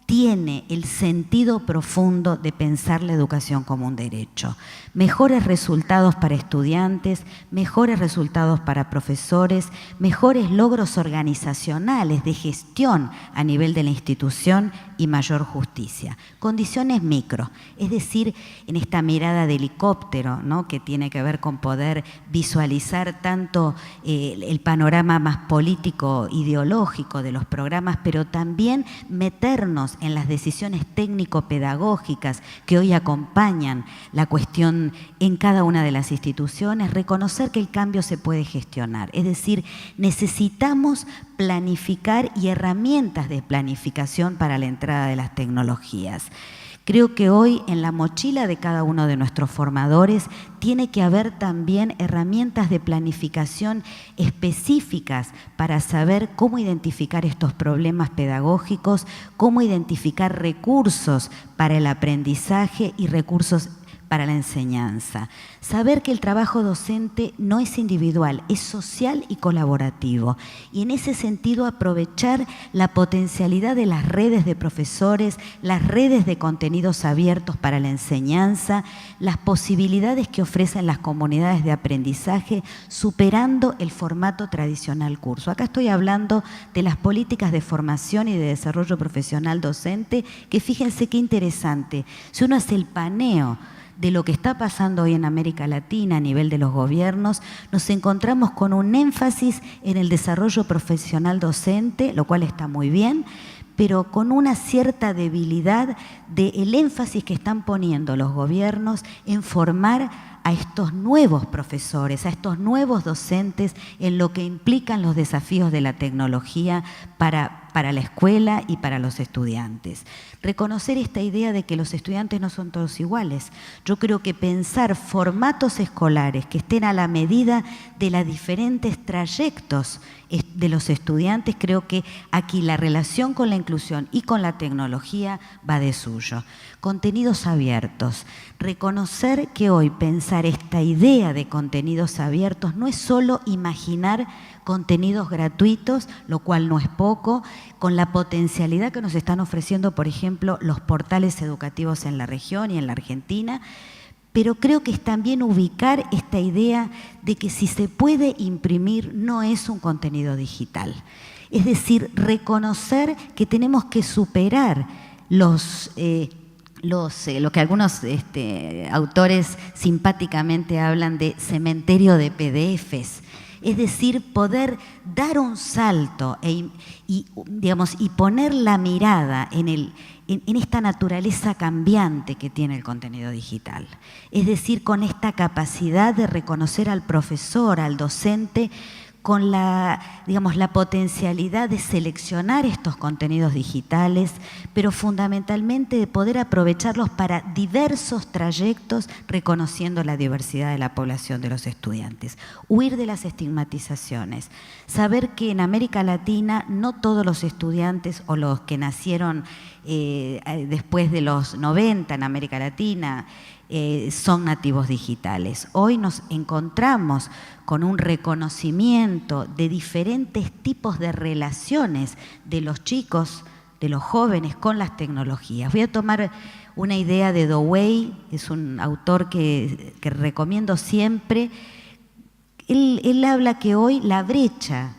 tiene el sentido profundo de pensar la educación como un derecho. Mejores resultados para estudiantes, mejores resultados para profesores, mejores logros organizacionales de gestión a nivel de la institución y mayor justicia. Condiciones micro, es decir, en esta mirada de helicóptero, ¿no?, que tiene que ver con poder visualizar tanto el panorama más político, ideológico de los programas, pero también meternos en las decisiones técnico-pedagógicas que hoy acompañan la cuestión en cada una de las instituciones, reconocer que el cambio se puede gestionar. Es decir, necesitamos planificar y herramientas de planificación para la entrada de las tecnologías. Creo que hoy en la mochila de cada uno de nuestros formadores tiene que haber también herramientas de planificación específicas para saber cómo identificar estos problemas pedagógicos, cómo identificar recursos para el aprendizaje y recursos para la enseñanza. Saber que el trabajo docente no es individual, es social y colaborativo. Y en ese sentido aprovechar la potencialidad de las redes de profesores, las redes de contenidos abiertos para la enseñanza, las posibilidades que ofrecen las comunidades de aprendizaje, superando el formato tradicional curso. Acá estoy hablando de las políticas de formación y de desarrollo profesional docente, que fíjense qué interesante. Si uno hace el paneo de lo que está pasando hoy en América Latina a nivel de los gobiernos, nos encontramos con un énfasis en el desarrollo profesional docente, lo cual está muy bien, pero con una cierta debilidad del énfasis que están poniendo los gobiernos en formar a estos nuevos profesores, a estos nuevos docentes en lo que implican los desafíos de la tecnología para la escuela y para los estudiantes. Reconocer esta idea de que los estudiantes no son todos iguales. Yo creo que pensar formatos escolares que estén a la medida de los diferentes trayectos de los estudiantes, creo que aquí la relación con la inclusión y con la tecnología va de suyo. Contenidos abiertos. Reconocer que hoy pensar esta idea de contenidos abiertos no es solo imaginar contenidos gratuitos, lo cual no es poco, con la potencialidad que nos están ofreciendo, por ejemplo, los portales educativos en la región y en la Argentina, pero creo que es también ubicar esta idea de que si se puede imprimir no es un contenido digital. Es decir, reconocer que tenemos que superar lo que algunos autores simpáticamente hablan de cementerio de PDFs. Es decir, poder dar un salto y poner la mirada en esta naturaleza cambiante que tiene el contenido digital. Es decir, con esta capacidad de reconocer al profesor, al docente, con la potencialidad de seleccionar estos contenidos digitales, pero fundamentalmente de poder aprovecharlos para diversos trayectos, reconociendo la diversidad de la población de los estudiantes. Huir de las estigmatizaciones, saber que en América Latina no todos los estudiantes o los que nacieron después de los 90 en América Latina son nativos digitales. Hoy nos encontramos con un reconocimiento de diferentes tipos de relaciones de los chicos, de los jóvenes con las tecnologías. Voy a tomar una idea de Doway, es un autor que recomiendo siempre. Él habla que hoy la brecha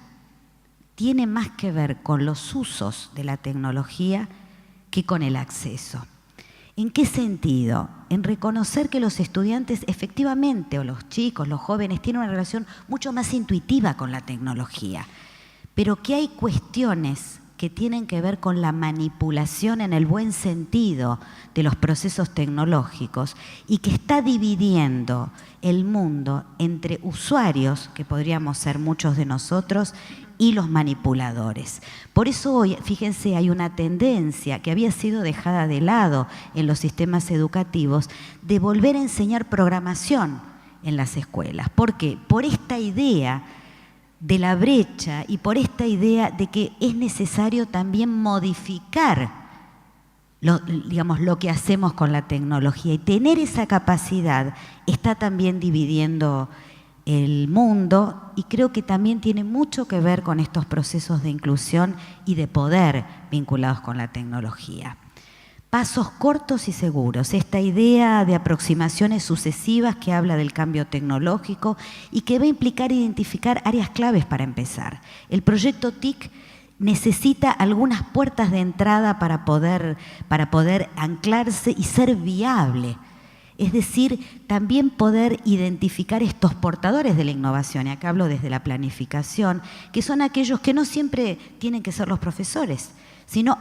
tiene más que ver con los usos de la tecnología que con el acceso. ¿En qué sentido? En reconocer que los estudiantes efectivamente, o los chicos, los jóvenes, tienen una relación mucho más intuitiva con la tecnología, pero que hay cuestiones que tienen que ver con la manipulación en el buen sentido de los procesos tecnológicos y que está dividiendo el mundo entre usuarios, que podríamos ser muchos de nosotros, y los manipuladores. Por eso hoy, fíjense, hay una tendencia que había sido dejada de lado en los sistemas educativos de volver a enseñar programación en las escuelas. ¿Por qué? Por esta idea de la brecha y por esta idea de que es necesario también modificar lo que hacemos con la tecnología, y tener esa capacidad está también dividiendo el mundo, y creo que también tiene mucho que ver con estos procesos de inclusión y de poder vinculados con la tecnología. Pasos cortos y seguros, esta idea de aproximaciones sucesivas que habla del cambio tecnológico y que va a implicar identificar áreas claves para empezar. El proyecto TIC necesita algunas puertas de entrada para poder anclarse y ser viable. Es decir, también poder identificar estos portadores de la innovación, y acá hablo desde la planificación, que son aquellos que no siempre tienen que ser los profesores, sino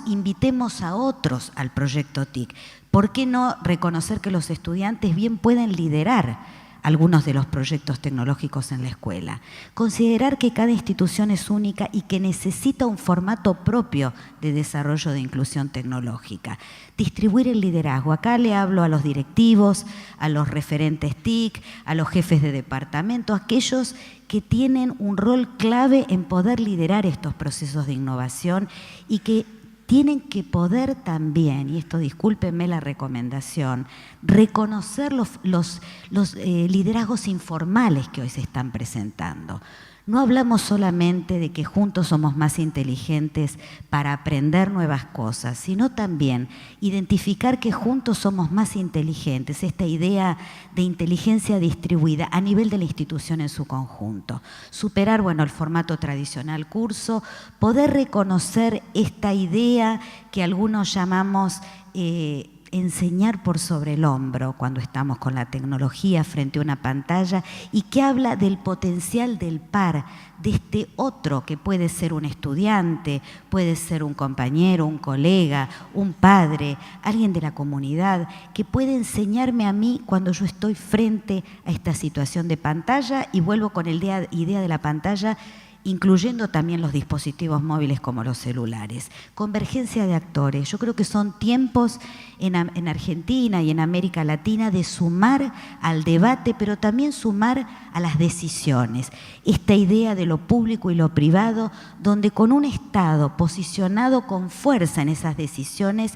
invitemos a otros al proyecto TIC. ¿Por qué no reconocer que los estudiantes bien pueden liderar algunos de los proyectos tecnológicos en la escuela? Considerar que cada institución es única y que necesita un formato propio de desarrollo de inclusión tecnológica. Distribuir el liderazgo. Acá le hablo a los directivos, a los referentes TIC, a los jefes de departamento, aquellos que tienen un rol clave en poder liderar estos procesos de innovación y que tienen que poder también, y esto discúlpenme la recomendación, reconocer los liderazgos informales que hoy se están presentando. No hablamos solamente de que juntos somos más inteligentes para aprender nuevas cosas, sino también identificar que juntos somos más inteligentes, esta idea de inteligencia distribuida a nivel de la institución en su conjunto. Superar, el formato tradicional curso, poder reconocer esta idea que algunos llamamos enseñar por sobre el hombro cuando estamos con la tecnología frente a una pantalla, y que habla del potencial del par, de este otro que puede ser un estudiante, puede ser un compañero, un colega, un padre, alguien de la comunidad, que puede enseñarme a mí cuando yo estoy frente a esta situación de pantalla, y vuelvo con la idea de la pantalla, incluyendo también los dispositivos móviles como los celulares. Convergencia de actores. Yo creo que son tiempos en Argentina y en América Latina de sumar al debate, pero también sumar a las decisiones. Esta idea de lo público y lo privado, donde con un Estado posicionado con fuerza en esas decisiones,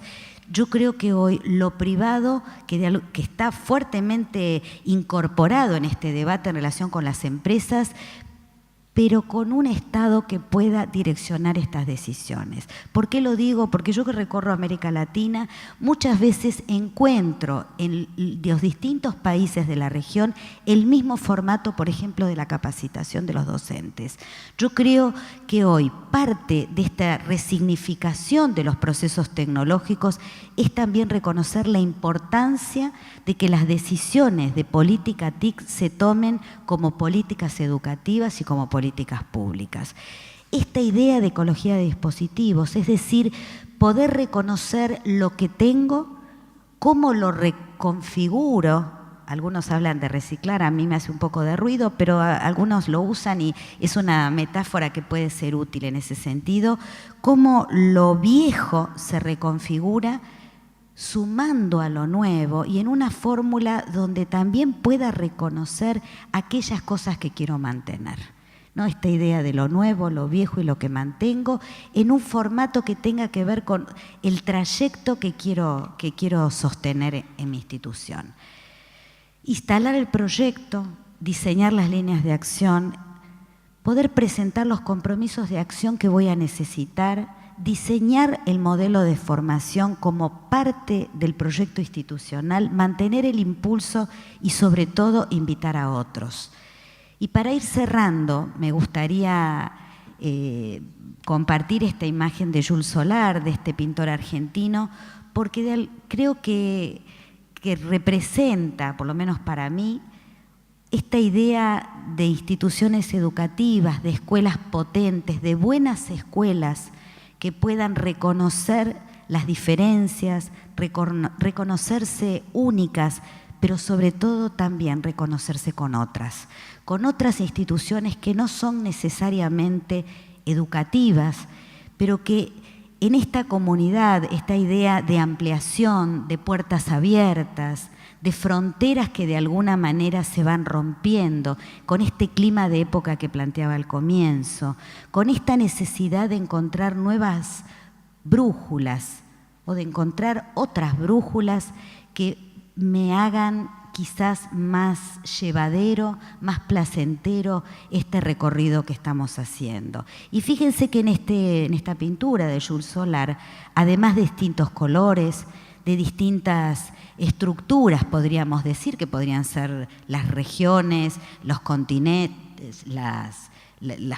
yo creo que hoy lo privado, que está fuertemente incorporado en este debate en relación con las empresas, pero con un Estado que pueda direccionar estas decisiones. ¿Por qué lo digo? Porque yo que recorro América Latina, muchas veces encuentro en los distintos países de la región el mismo formato, por ejemplo, de la capacitación de los docentes. Yo creo que hoy parte de esta resignificación de los procesos tecnológicos es también reconocer la importancia de que las decisiones de política TIC se tomen como políticas educativas y como políticas públicas. Esta idea de ecología de dispositivos, es decir, poder reconocer lo que tengo, cómo lo reconfiguro algunos hablan de reciclar, a mí me hace un poco de ruido, pero algunos lo usan y es una metáfora que puede ser útil en ese sentido, cómo lo viejo se reconfigura sumando a lo nuevo y en una fórmula donde también pueda reconocer aquellas cosas que quiero mantener, ¿no? Esta idea de lo nuevo, lo viejo y lo que mantengo en un formato que tenga que ver con el trayecto que quiero sostener en mi institución. Instalar el proyecto, diseñar las líneas de acción, poder presentar los compromisos de acción que voy a necesitar, diseñar el modelo de formación como parte del proyecto institucional, mantener el impulso y sobre todo invitar a otros. Y para ir cerrando, me gustaría compartir esta imagen de Jules Solar, de este pintor argentino, porque creo que representa, por lo menos para mí, esta idea de instituciones educativas, de escuelas potentes, de buenas escuelas que puedan reconocer las diferencias, reconocerse únicas, pero sobre todo también reconocerse con otras instituciones que no son necesariamente educativas, pero que en esta comunidad, esta idea de ampliación, de puertas abiertas, de fronteras que de alguna manera se van rompiendo, con este clima de época que planteaba al comienzo, con esta necesidad de encontrar nuevas brújulas o de encontrar otras brújulas que me hagan quizás más llevadero, más placentero este recorrido que estamos haciendo. Y fíjense que en esta pintura de Jules Solar, además de distintos colores, de distintas estructuras, podríamos decir, que podrían ser las regiones, los continentes, las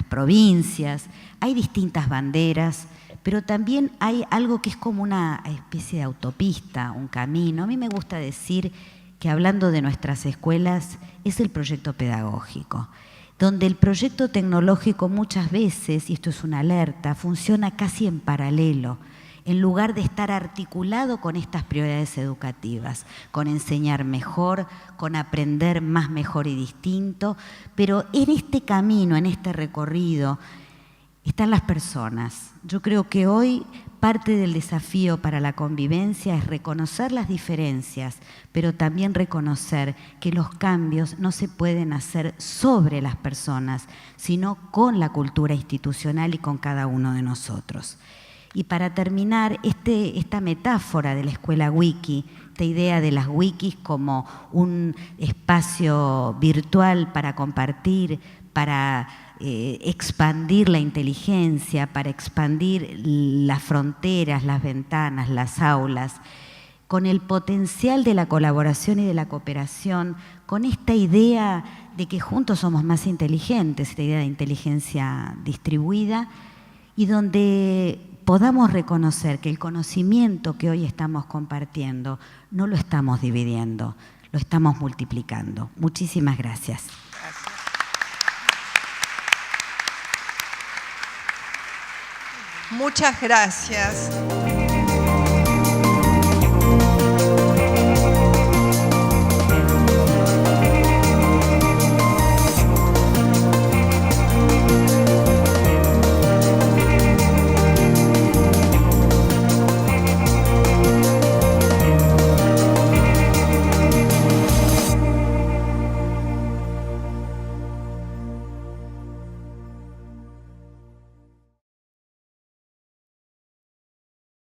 provincias, hay distintas banderas, pero también hay algo que es como una especie de autopista, un camino. A mí me gusta decir que hablando de nuestras escuelas es el proyecto pedagógico, donde el proyecto tecnológico muchas veces, y esto es una alerta, funciona casi en paralelo, en lugar de estar articulado con estas prioridades educativas, con enseñar mejor, con aprender más, mejor y distinto, pero en este camino, en este recorrido, están las personas. Yo creo que hoy parte del desafío para la convivencia es reconocer las diferencias, pero también reconocer que los cambios no se pueden hacer sobre las personas, sino con la cultura institucional y con cada uno de nosotros. Y para terminar, esta metáfora de la escuela wiki, esta idea de las wikis como un espacio virtual para compartir, para expandir la inteligencia, para expandir las fronteras, las ventanas, las aulas, con el potencial de la colaboración y de la cooperación, con esta idea de que juntos somos más inteligentes, esta idea de inteligencia distribuida, y donde podamos reconocer que el conocimiento que hoy estamos compartiendo no lo estamos dividiendo, lo estamos multiplicando. Muchísimas gracias. Muchas gracias.